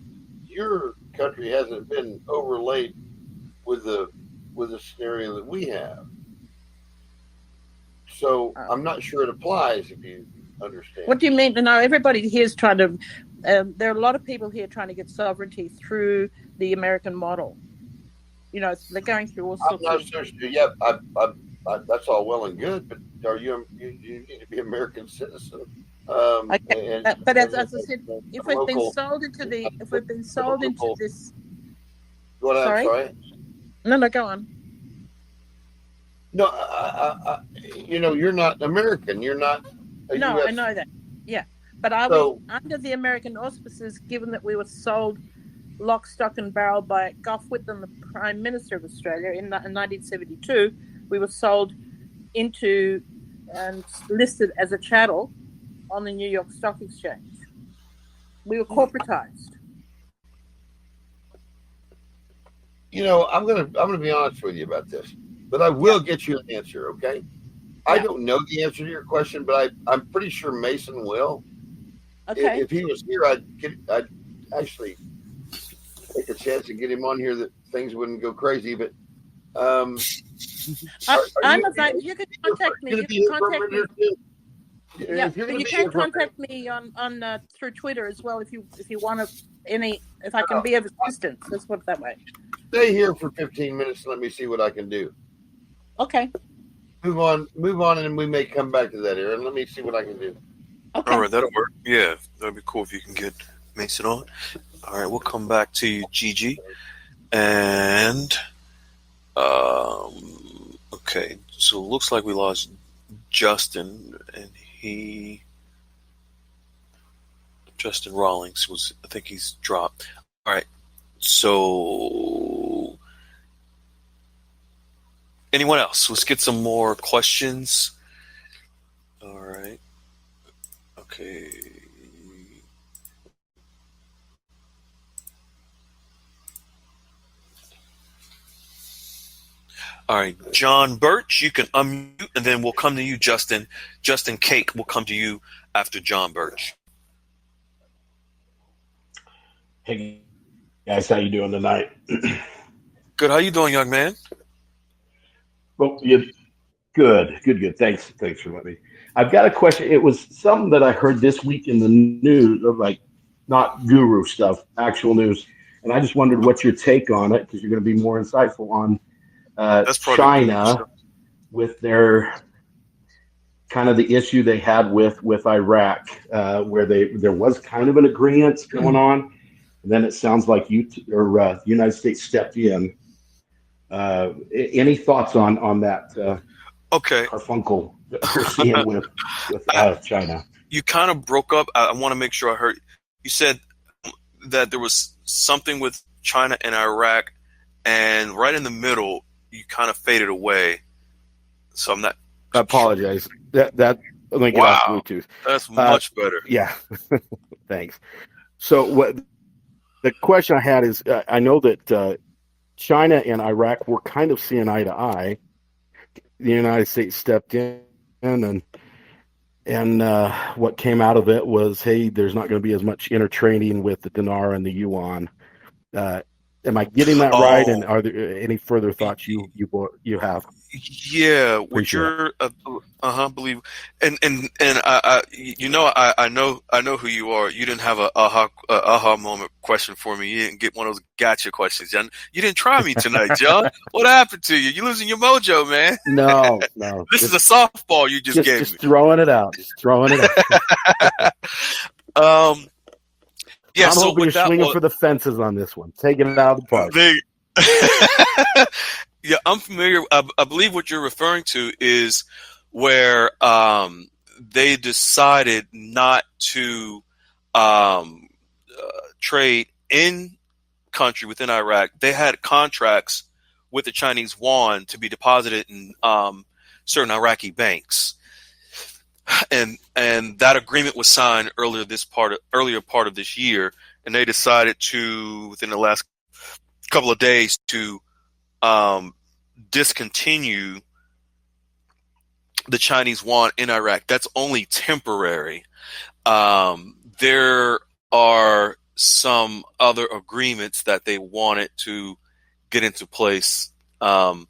Your country hasn't been overlaid with the scenario that we have. So I'm not sure it applies, if you understand. What do you mean? No, everybody here is trying to, there are a lot of people here trying to get sovereignty through the American model. They're going through all sorts I'm not so sure. Yeah, that's all well and good, but you need to be an American citizen. But as I said, if we've been sold into this. Go on, sorry? I'm sorry. No, go on. No, you're not American. You're not. No, US. I know that. Yeah, but are we under the American auspices? Given that we were sold lock, stock, and barrel by Gough Whitlam, the Prime Minister of Australia, in 1972, we were sold into and listed as a chattel on the New York Stock Exchange. We were corporatized. I'm gonna be honest with you about this, but I will get you an answer. Okay, yeah. I don't know the answer to your question, but I'm pretty sure Mason will. Okay. If he was here, I'd actually take a chance to get him on here that things wouldn't go crazy. But you can contact me. You can contact me. Yeah, you can contact me on through Twitter as well if you want to if I can be of assistance. Let's put it that way. Stay here for 15 minutes and let me see what I can do. Okay. Move on, and we may come back to that area. Let me see what I can do. Okay. All right, that'll work. Yeah, that'd be cool if you can get Mason on. All right, we'll come back to you, Gigi. And okay, so it looks like we lost Justin, and Justin Rawlings I think he's dropped. All right, so anyone else? Let's get some more questions. All right. Okay. All right, John Birch, you can unmute, and then we'll come to you, Justin. Justin Cake will come to you after John Birch. Hey, guys, how you doing tonight? Good. How you doing, young man? Well, good. Thanks for letting me. I've got a question. It was something that I heard this week in the news, like not guru stuff, actual news, and I just wondered what's your take on it, because you're going to be more insightful on China with their kind of the issue they had with Iraq, where there was kind of an agreement going on, and then it sounds like the United States stepped in. Any thoughts on that? Okay, Carfunkel we're seeing with China. You kind of broke up. I want to make sure I heard. You said that there was something with China and Iraq, and right in the middle, you kind of faded away. So I'm not. I apologize. That let me get off Bluetooth. That's much better. Yeah, thanks. So what the question I had is, I know that China and Iraq were kind of seeing eye to eye. The United States stepped in, and what came out of it was, hey, there's not going to be as much intertrading with the dinar and the yuan. Am I getting that right? And are there any further thoughts you have? Yeah, what Appreciate you're believe, and I know who you are. You didn't have a aha moment question for me. You didn't get one of those gotcha questions, John. You didn't try me tonight, John. What happened to you? You losing your mojo, man. No. This is a softball you just gave me. Just throwing it out. Yeah, I'm so hoping you're swinging for the fences on this one. Taking it out of the park. Yeah, I'm familiar. I believe what you're referring to is where they decided not to trade in country within Iraq. They had contracts with the Chinese yuan to be deposited in certain Iraqi banks, and that agreement was signed earlier part of this year, and they decided to, within the last couple of days, to discontinue the Chinese yuan in Iraq. That's only temporary. There are some other agreements that they wanted to get into place because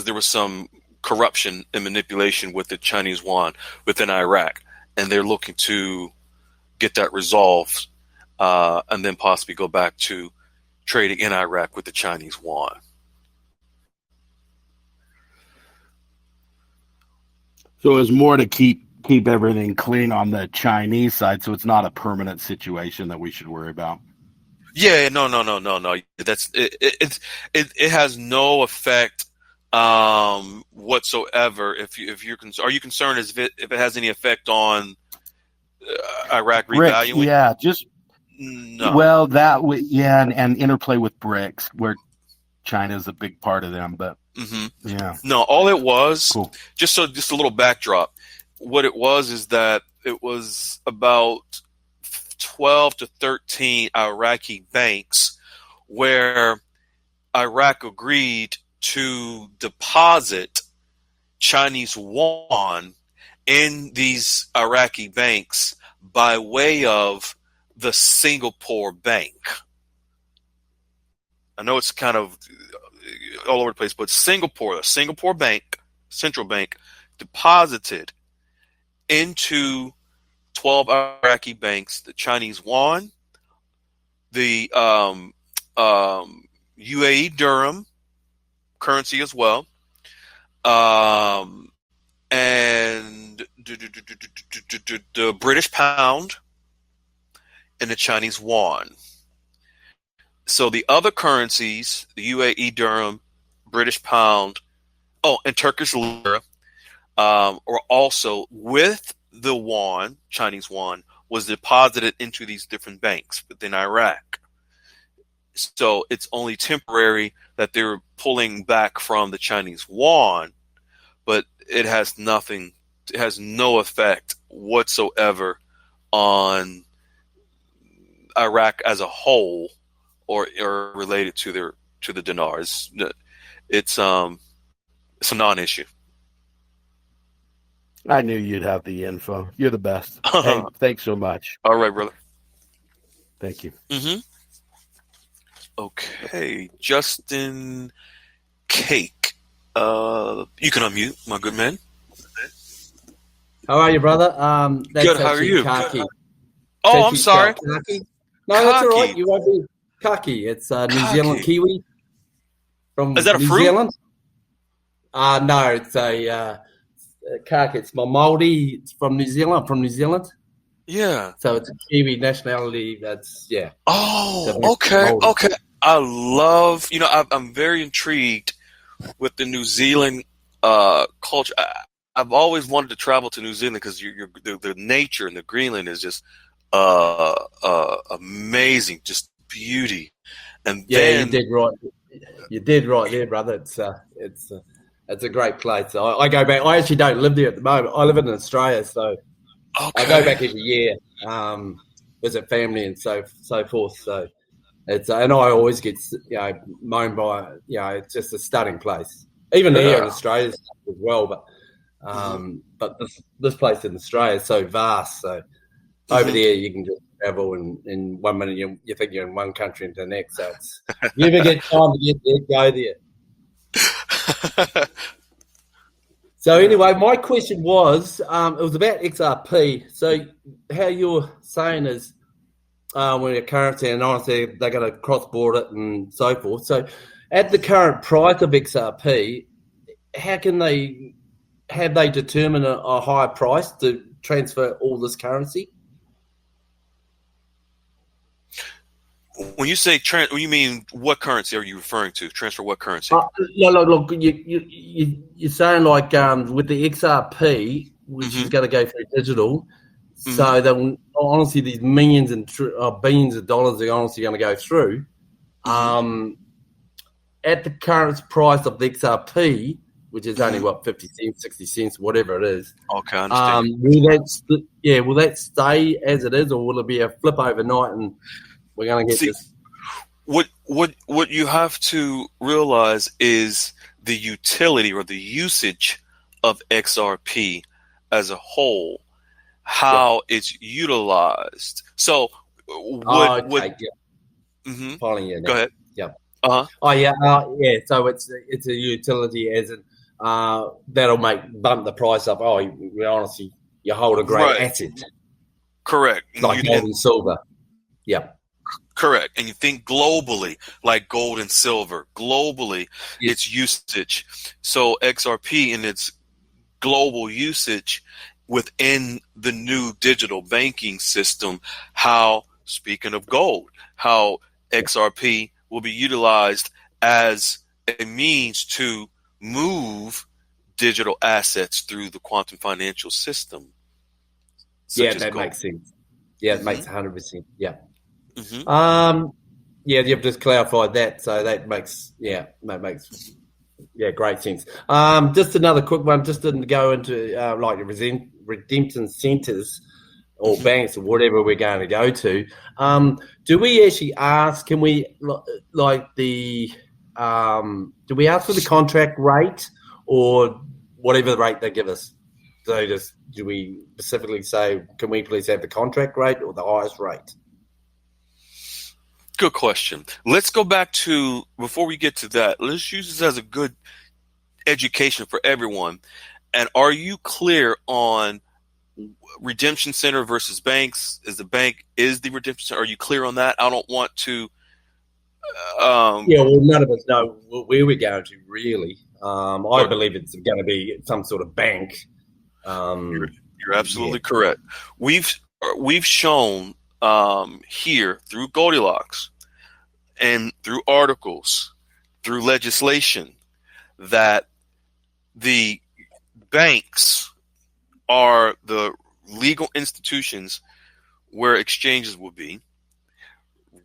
there was some corruption and manipulation with the Chinese yuan within Iraq, and they're looking to get that resolved and then possibly go back to trading in Iraq with the Chinese yuan. So it's more to keep everything clean on the Chinese side, so it's not a permanent situation that we should worry about. Yeah, no. That's it. It has no effect whatsoever. If you're are you concerned if it has any effect on Iraq revaluing? Yeah, just no. Well, and interplay with BRICS, where China is a big part of them, but yeah. No, all it was, cool. just a little backdrop. What it was is that it was about 12 to 13 Iraqi banks where Iraq agreed to deposit Chinese yuan in these Iraqi banks by way of the Singapore bank. I know it's kind of all over the place, but the Singapore bank, central bank, deposited into 12 Iraqi banks the Chinese yuan, the UAE dirham currency as well, and the British pound and the Chinese yuan. So the other currencies, the UAE dirham, British pound, and Turkish lira, are also with the yuan, Chinese yuan, was deposited into these different banks within Iraq. So it's only temporary that they're pulling back from the Chinese yuan, but it has no effect whatsoever on Iraq as a whole or related to the dinar. It's a non-issue. I knew you'd have the info. You're the best. Hey, thanks so much. All right, brother. Thank you. Mm-hmm. Okay, Justin Cake. You can unmute, my good man. How are you, brother? That's good. How are you? Kaki. Oh, I'm sorry. Kaki. No, that's all right. You won't be Kaki. It's New Zealand Kiwi. Is that a New fruit? Zealand? No, it's a Kaki. It's my Māori. It's from New Zealand. I'm from New Zealand. Yeah. So it's a Kiwi nationality. That's yeah. Oh, okay, Māori. Okay. I love. I'm very intrigued with the New Zealand culture. I've always wanted to travel to New Zealand because the nature in the Greenland is just amazing, just beauty. And then, you did right. You did right there, brother. It's a great place. I go back. I actually don't live there at the moment. I live in Australia, so I go back every year, visit family and so forth. So It's and I always get moaned by it's just a stunning place. Even here in Australia as well, but this place in Australia is so vast. So over there you can just travel in 1 minute you think you're in one country into the next. So it's, if you ever get time to get there, go there. So anyway, my question was, it was about XRP. So how you're saying is when a currency, and honestly, they're going to cross-board it and so forth. So at the current price of XRP, how can they determine a higher price to transfer all this currency? When you say you mean what currency are you referring to? Transfer what currency? Look, you're saying like with the XRP, which is going to go through digital, so that honestly these millions and billions of dollars are honestly going to go through. At the current price of the XRP, which is only 50 cents, 60 cents, whatever it is. Okay, I understand. Will that stay as it is, or will it be a flip overnight and we're going to get this? What you have to realize is the utility or the usage of XRP as a whole, how it's utilized. So, following you now. Go ahead. Yeah. So it's a utility as in that'll bump the price up. You hold a great asset. Correct. Like gold and silver. Yeah. Correct. And you think globally, like gold and silver, globally, its usage. So XRP in its global usage within the new digital banking system, speaking of gold, how XRP will be utilized as a means to move digital assets through the quantum financial system. That makes sense. Yeah, it makes 100%. Yeah. You've just clarified that, so that makes great sense. Just another quick one, just didn't go into like redemption centers or banks or whatever we're going to go to. Do we actually ask? Can we do we ask for the contract rate or whatever the rate they give us? So do we specifically say, can we please have the contract rate or the highest rate? Good question. Let's go back to, before we get to that, let's use this as a good education for everyone. And are you clear on redemption center versus banks? Is the redemption center? Are you clear on that? I don't want to. None of us know where we're going to really. I believe it's going to be some sort of bank. You're absolutely correct. We've shown here through Goldilocks and through articles, through legislation, that the banks are the legal institutions where exchanges will be.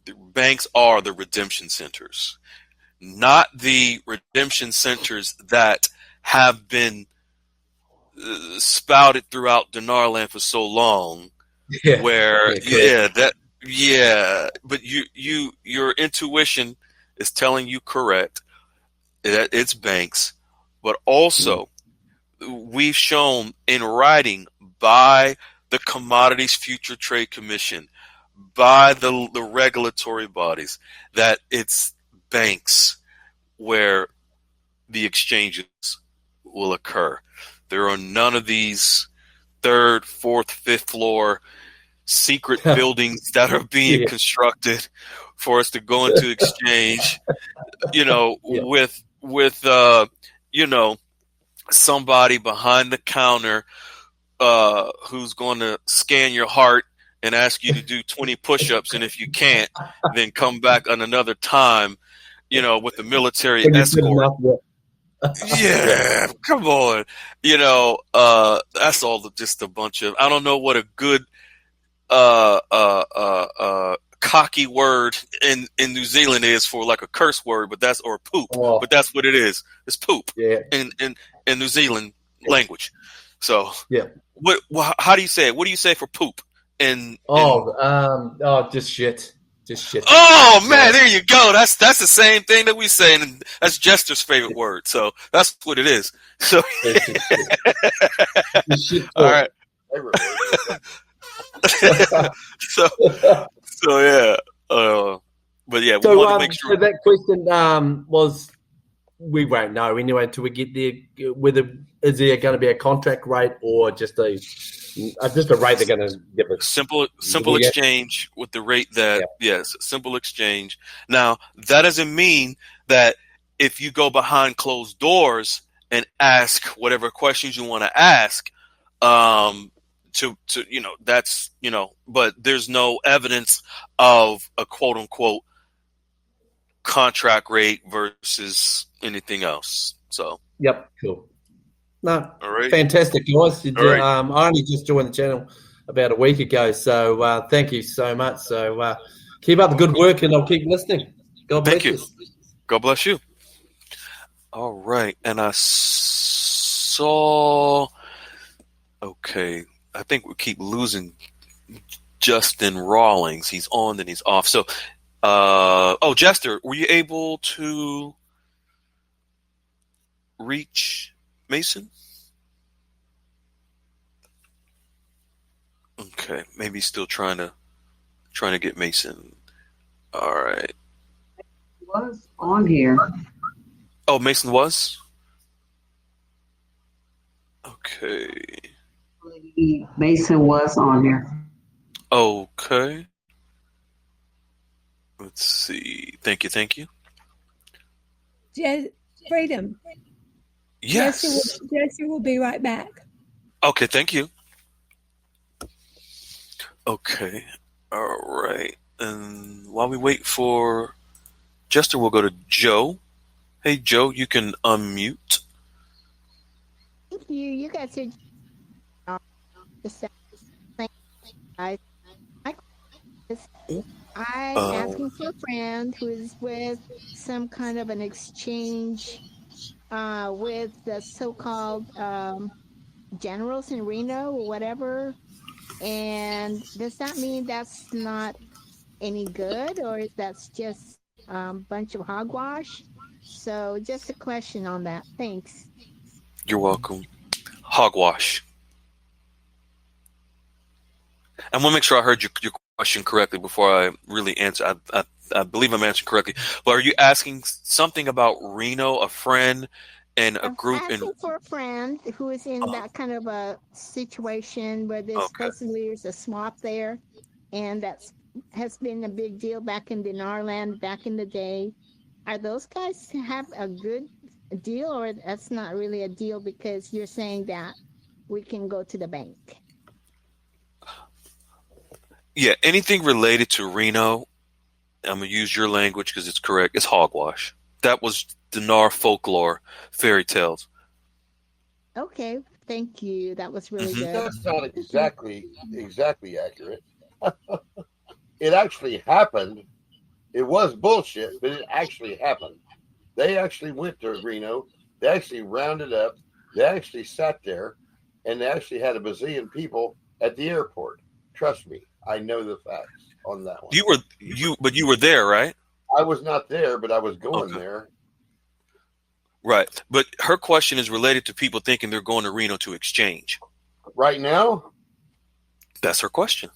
The banks are the redemption centers, not the redemption centers that have been spouted throughout dinar land for so long. But your intuition is telling you correct that it's banks, but also we've shown in writing by the Commodities Future Trade Commission, by the regulatory bodies, that it's banks where the exchanges will occur. There are none of these third, fourth, fifth floor secret buildings that are being constructed for us to go into exchange, with somebody behind the counter who's going to scan your heart and ask you to do 20 push-ups, and if you can't, then come back on another time, with the military escort. Come on. That's all just a bunch of, I don't know what a good cocky word in New Zealand is for like a curse word, but that's poop. But that's what it is. It's poop in New Zealand language. So how do you say it? What do you say for poop? Just shit. Just shit. Oh man, there you go. That's the same thing that we say, and that's Jester's favorite word. So that's what it is. So all right. so yeah. But yeah, we want to make sure. So that question was, we won't know anyway until we get there. Whether is there going to be a contract rate or just a rate they're going to give us? Simple exchange with the rate that yes, simple exchange. Now that doesn't mean that if you go behind closed doors and ask whatever questions you want to ask, to that's but there's no evidence of a quote unquote contract rate versus anything else. So yep, cool. No, all right, fantastic, guys. All right. I only just joined the channel about a week ago, so thank you so much. So keep up the good work, and I'll keep listening. God bless you. God bless you. All right, and I saw. Okay, I think we keep losing Justin Rawlings. He's on, then he's off. So, Jester, were you able to reach Mason? Okay, maybe he's still trying to get Mason. All right. He was on here. Oh, Mason was? Okay. Mason was on here. Okay. Let's see. Thank you. Freedom. Yes. Jesse will be right back. Okay, thank you. Okay. All right. And while we wait for Jester, we'll go to Joe. Hey, Joe, you can unmute. Thank you. You guys are the same. I'm asking for a friend who is with some kind of an exchange with the so-called generals in Reno or whatever. And does that mean that's not any good, or that's just a bunch of hogwash? So just a question on that. Thanks. You're welcome. Hogwash. I want to make sure I heard your question correctly before I really answer. I believe I'm answering correctly. But are you asking something about Reno, a friend, and a group? I'm asking for a friend who is in that kind of a situation where there's supposedly there's a swap there, and that has been a big deal back in Dinar land back in the day. Are those guys have a good deal, or that's not really a deal because you're saying that we can go to the bank? Yeah, anything related to Reno, I'm going to use your language because it's correct, it's hogwash. That was Dinar folklore, fairy tales. Okay, thank you. That was really good. That's not exactly accurate. It actually happened. It was bullshit, but it actually happened. They actually went to Reno. They actually rounded up. They actually sat there, and they actually had a bazillion people at the airport. Trust me, I know the facts on that one. But you were there, right? I was not there, but I was going there. Right. But her question is related to people thinking they're going to Reno to exchange. Right now? That's her question.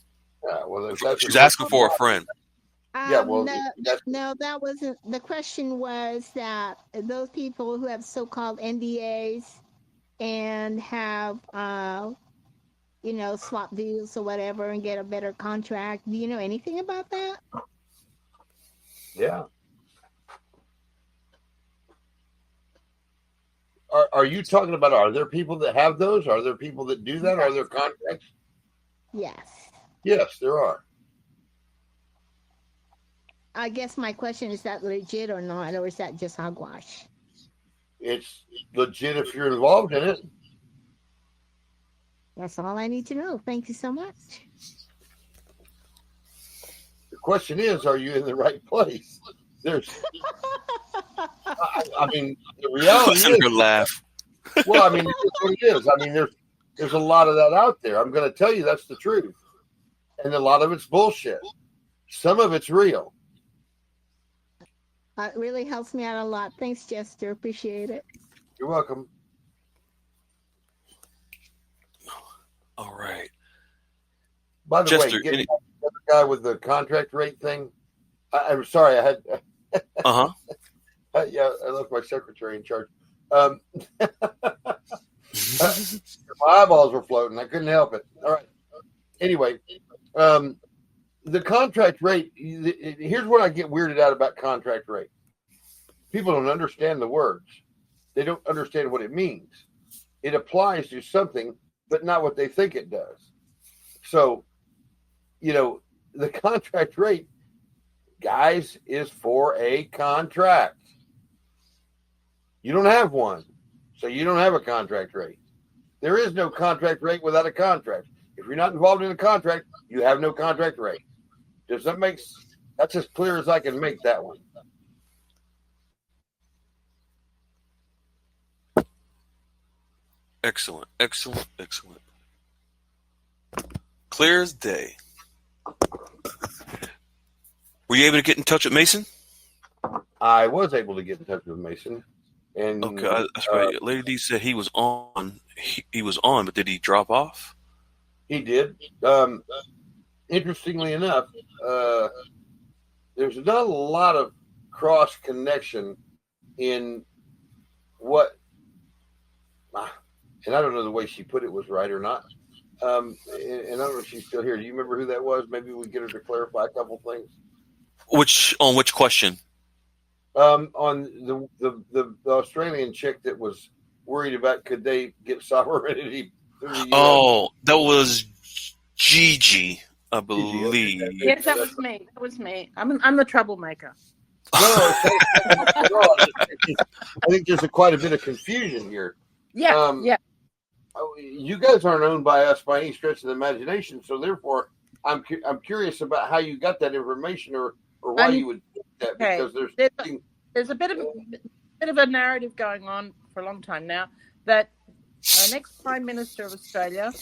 Yeah, well, she's asking for a friend. Yeah, well, no, that wasn't. The question was that those people who have so-called NDAs and have, swap deals or whatever and get a better contract. Do you know anything about that? Yeah. Are you talking about, are there people that have those? Are there people that do that? Are there contracts? Yes. Yes, there are. I guess my question is that legit or not, or is that just hogwash? It's legit if you're involved in it. That's all I need to know. Thank you so much. The question is, are you in the right place? There's, I mean, the reality is, her laugh. Well, I mean, that's what it is. I mean, there's a lot of that out there. I'm going to tell you that's the truth, and a lot of it's bullshit. Some of it's real. It really helps me out a lot. Thanks, Jester. Appreciate it. You're welcome. All right. By the Jester, way, getting back to the other guy with the contract rate thing. I'm sorry, I had. Yeah, I left my secretary in charge. My eyeballs were floating. I couldn't help it. All right. Anyway, the contract rate. Here's what I get weirded out about contract rate. People don't understand the words. They don't understand what it means. It applies to something, but not what they think it does. So, the contract rate, guys, is for a contract. You don't have one, so you don't have a contract rate. There is no contract rate without a contract. If you're not involved in a contract, you have no contract rate. Does that make sense? That's as clear as I can make that one. Excellent. Clear as day. Were you able to get in touch with Mason? I was able to get in touch with Mason. And okay, that's right. Lady D said he was on. He was on, but did he drop off? He did. Interestingly enough, there's not a lot of cross connection in what, and I don't know the way she put it was right or not. And I don't know if she's still here. Do you remember who that was? Maybe we get her to clarify a couple things. Which question? On the Australian chick that was worried about could they get sovereignty through the US? Oh, that was Gigi, I believe. Yes, that was me. I'm the troublemaker. No, I think there's quite a bit of confusion here. Yeah, yeah. You guys aren't owned by us by any stretch of the imagination, so therefore, I'm curious about how you got that information or why you would do that, because there's a bit of a narrative going on for a long time now that our next Prime Minister of Australia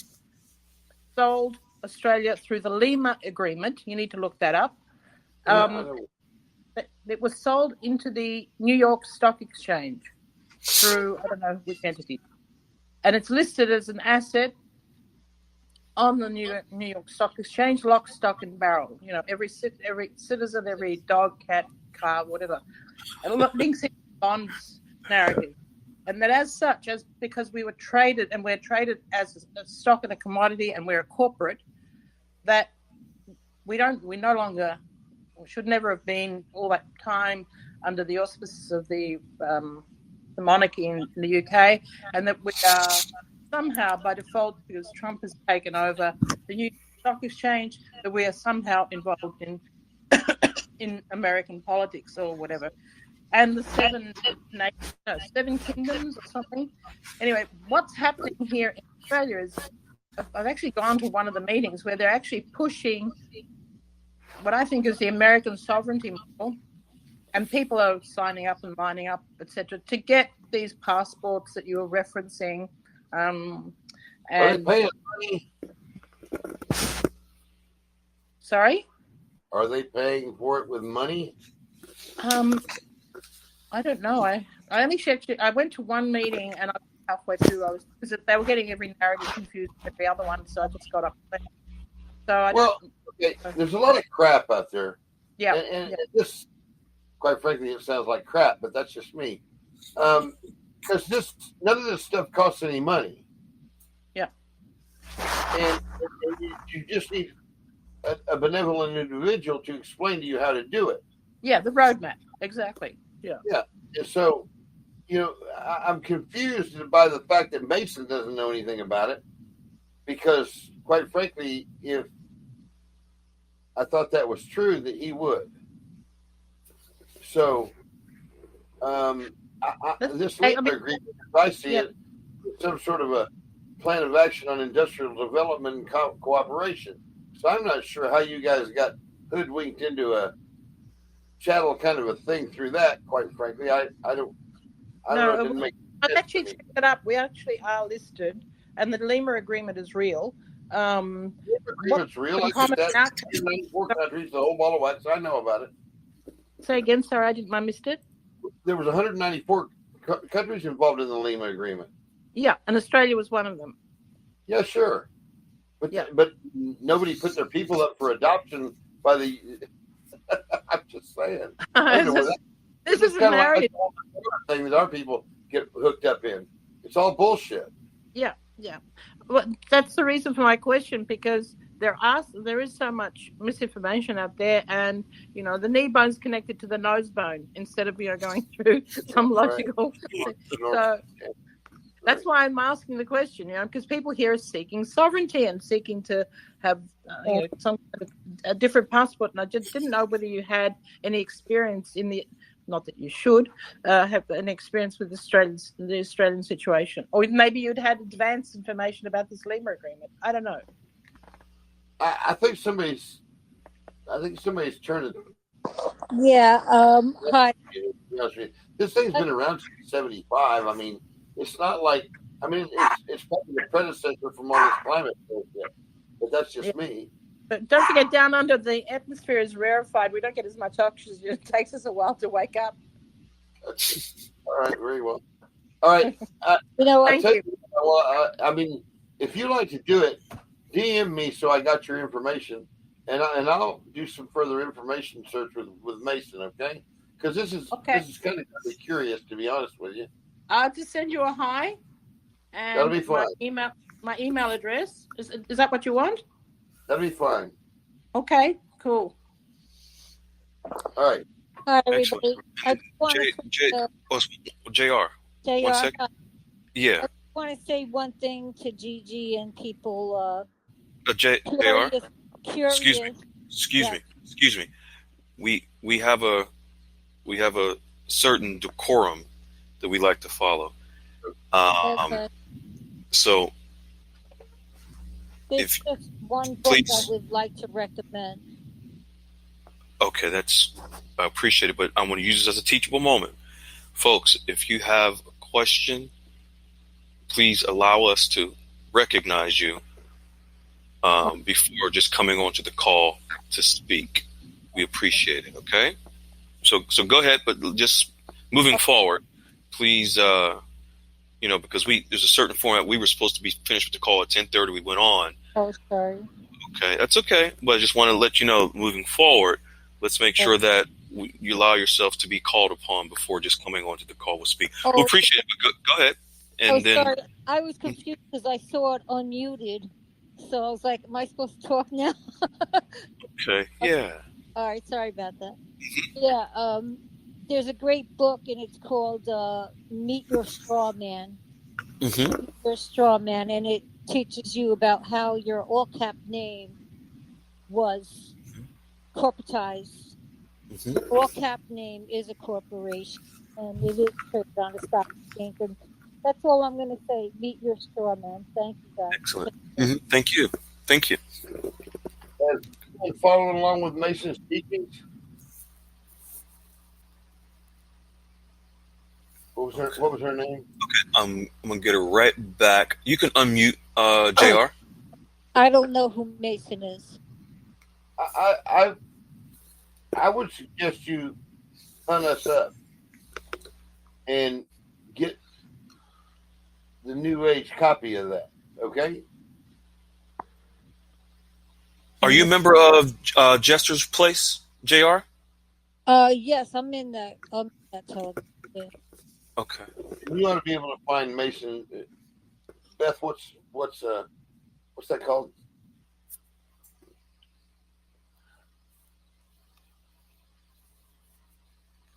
sold Australia through the Lima Agreement. You need to look that up. It was sold into the New York Stock Exchange through, I don't know which entity. And it's listed as an asset on the New York Stock Exchange, lock, stock, and barrel. Every citizen, every dog, cat, car, whatever. And it links in bonds narrative. And that as such, because we were traded, and we're traded as a stock and a commodity, and we're a corporate, that we no longer, should never have been all that time under the auspices of the monarchy in the UK, and that we are somehow, by default, because Trump has taken over the New Stock Exchange, that we are somehow involved in American politics or whatever. And the seven kingdoms or something. Anyway, what's happening here in Australia is, I've actually gone to one of the meetings where they're actually pushing what I think is the American sovereignty model, and people are signing up and lining up, etc., to get these passports that you were referencing. And are they paying money? Sorry? Are they paying for it with money? I don't know. I went to one meeting and I was halfway through. Because they were getting every narrative confused with every other one, so I just got up there. There's a lot of crap out there. Yeah. And this, quite frankly, it sounds like crap, but that's just me. Because none of this stuff costs any money. Yeah. And you just need a benevolent individual to explain to you how to do it. Yeah, the roadmap. Exactly. Yeah. Yeah. And so, I'm confused by the fact that Mason doesn't know anything about it, because, quite frankly, if I thought that was true, that he would. So, this labor agreement, as I see it, is some sort of a plan of action on industrial development and cooperation. So I'm not sure how you guys got hoodwinked into a chattel kind of a thing through that. Quite frankly, I don't know. It didn't make sense. I actually checked it up. We actually are listed, and the Lima Agreement is real. Agreement's real. I get that. 194 countries, the whole ball of wax. I know about it. Say again, sorry, I missed it. There was 194 countries involved in the Lima Agreement. Yeah, and Australia was one of them. Yeah, sure. But nobody put their people up for adoption by the. I'm just saying. This is a married thing that our people get hooked up in. It's all bullshit. Yeah. Well, that's the reason for my question, because there is so much misinformation out there, and the knee bone's connected to the nose bone instead of going through some logical. So that's why I'm asking the question, because people here are seeking sovereignty and seeking to have some kind of a different passport, and I just didn't know whether you had any experience in the. Not that you should have an experience with the Australian situation, or maybe you'd had advanced information about this Lima Agreement. I don't know. I think somebody's turning. Yeah. Hi. This thing's been around since '75. I mean, it's not like. I mean, it's probably the predecessor from all this climate bullshit. But that's just me. But don't forget, down under the atmosphere is rarefied. We don't get as much oxygen. It takes us a while to wake up. All right, very well. All right. Thank you. I mean, if you like to do it, DM me so I got your information, and I'll do some further information search with Mason. Okay? Because this is kind of curious, to be honest with you. I'll just send you a hi. And that'll be fine. My email address is that what you want? That'll be fine. Okay, cool. All right. Hi, everybody. JR. 1 second. Yeah. I want to say one thing to Gigi and people. JR. Curious. Excuse me. We have a certain decorum that we like to follow. Okay. So. There's just one book I would like to recommend. Okay, I appreciate it, but I'm going to use this as a teachable moment. Folks, if you have a question, please allow us to recognize you before just coming onto the call to speak. We appreciate it, okay? So go ahead, but just moving forward, please, because there's a certain format. We were supposed to be finished with the call at 10:30. We went on. Oh, sorry. Okay, that's okay. But I just want to let you know, moving forward, let's make sure that you allow yourself to be called upon before just coming onto the call. We'll speak. We appreciate it. But go ahead. And then, sorry. I was confused because I saw it unmuted. So I was like, am I supposed to talk now? Okay, yeah. All right, sorry about that. Yeah, there's a great book, and it's called Meet Your Straw Man. Mm-hmm. Meet Your Straw Man, and it teaches you about how your all-cap name was corporatized. Mm-hmm. All-cap name is a corporation, and it is traded on the stock exchange. And that's all I'm going to say. Meet your straw man. Thank you, guys. Excellent. Mm-hmm. Thank you. And following along with Mason's teachings. What was her name? Okay, I'm gonna get her right back. You can unmute JR. I don't know who Mason is. I would suggest you hunt us up and get the New Age copy of that. Okay. Are you a member of Jester's Place, JR? Yes, I'm in that. Yeah. Okay. You ought to be able to find Mason. Beth, what's that called?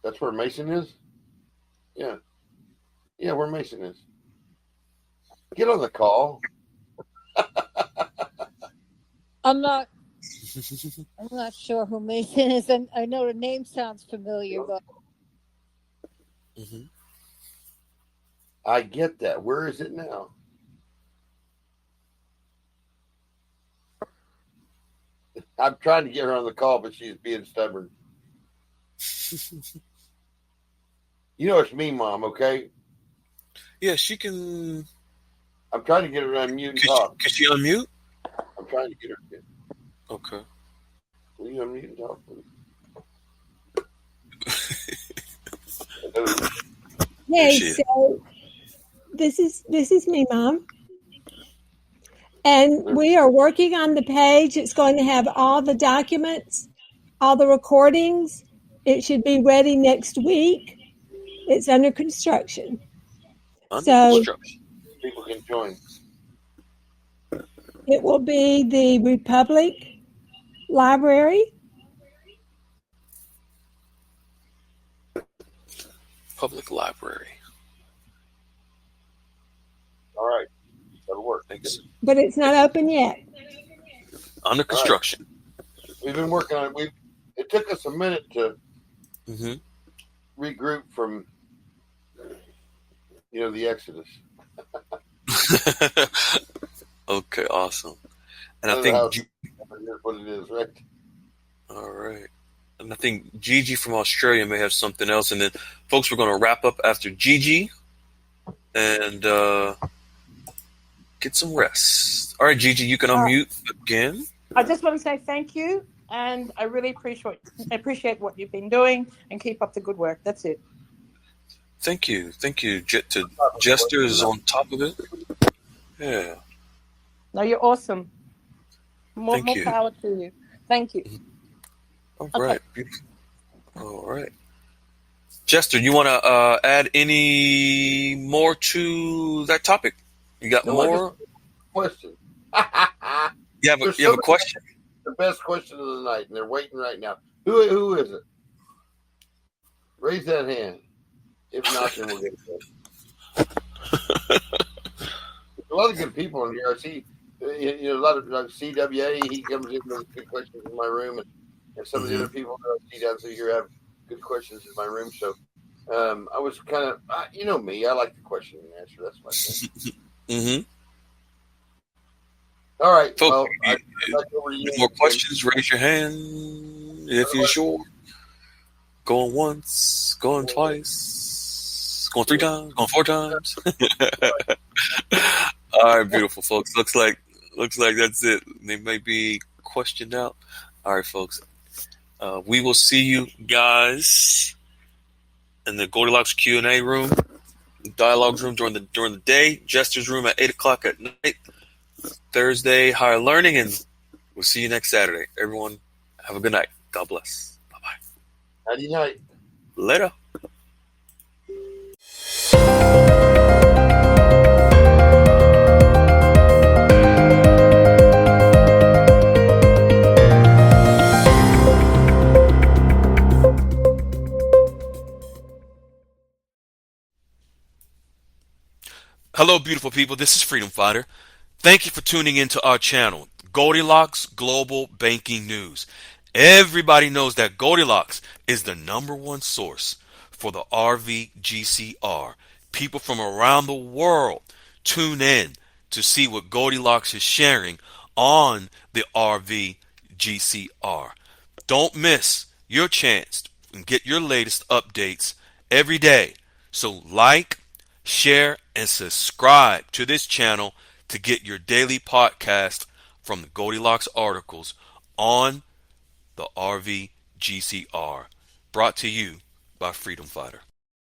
That's where Mason is? Yeah. Yeah, where Mason is. Get on the call. I'm not sure who Mason is, and I know the name sounds familiar, but I get that. Where is it now? I'm trying to get her on the call, but she's being stubborn. You know it's me, Mom, okay? Yeah, she can. I'm trying to get her to unmute and talk. Can she unmute? trying to get her to. Okay. Will you unmute and talk, please? Hey, so this is me, Mom. And we are working on the page. It's going to have all the documents, all the recordings. It should be ready next week. It's under construction. Construction. People can join. It will be the Republic Library. Public library. All right. That'll work. Thanks. But it's not open yet. Under construction. Right. We've been working on it. It took us a minute to regroup from, the Exodus. Okay, awesome. And I think what it is, right? All right. And I think Gigi from Australia may have something else. And then, folks, we're going to wrap up after Gigi and get some rest. All right, Gigi, you can unmute again. I just want to say thank you, and I really appreciate what you've been doing, and keep up the good work. That's it. Thank you. Jester is on top of it. Yeah. No, you're awesome. More you. power to you. Thank you. All right. Beautiful. All right. Jester, you want to add any more to that topic? You got more? Question. You have a question? The best question of the night, and they're waiting right now. Who is it? Raise that hand. If not, then we'll get it. A lot of good people in here. I see, a lot of CWA. He comes in with good questions in my room, and some of the other people that I see down here have good questions in my room. So I was kind of, me. I like the question and answer. That's my thing. All right. Folks, Well, more questions? Raise your hand if you're sure. Going once, going twice, going 3 times, going 4 times. All right, beautiful folks. Looks like that's it. They may be questioned out. All right, folks. We will see you guys in the Goldilocks Q&A room, dialogues room during the day, Jester's room at 8:00 at night, Thursday, Higher Learning, and we'll see you next Saturday. Everyone, have a good night. God bless. Bye-bye. Nighty night. Later. Hello, beautiful people. This is Freedom Fighter. Thank you for tuning into our channel, Goldilocks Global Banking News. Everybody knows that Goldilocks is the #1 source for the RVGCR. People from around the world tune in to see what Goldilocks is sharing on the RVGCR. Don't miss your chance and get your latest updates every day. So like, share, and subscribe to this channel to get your daily podcast from the Goldilocks articles on the RVGCR. Brought to you by Freedom Fighter.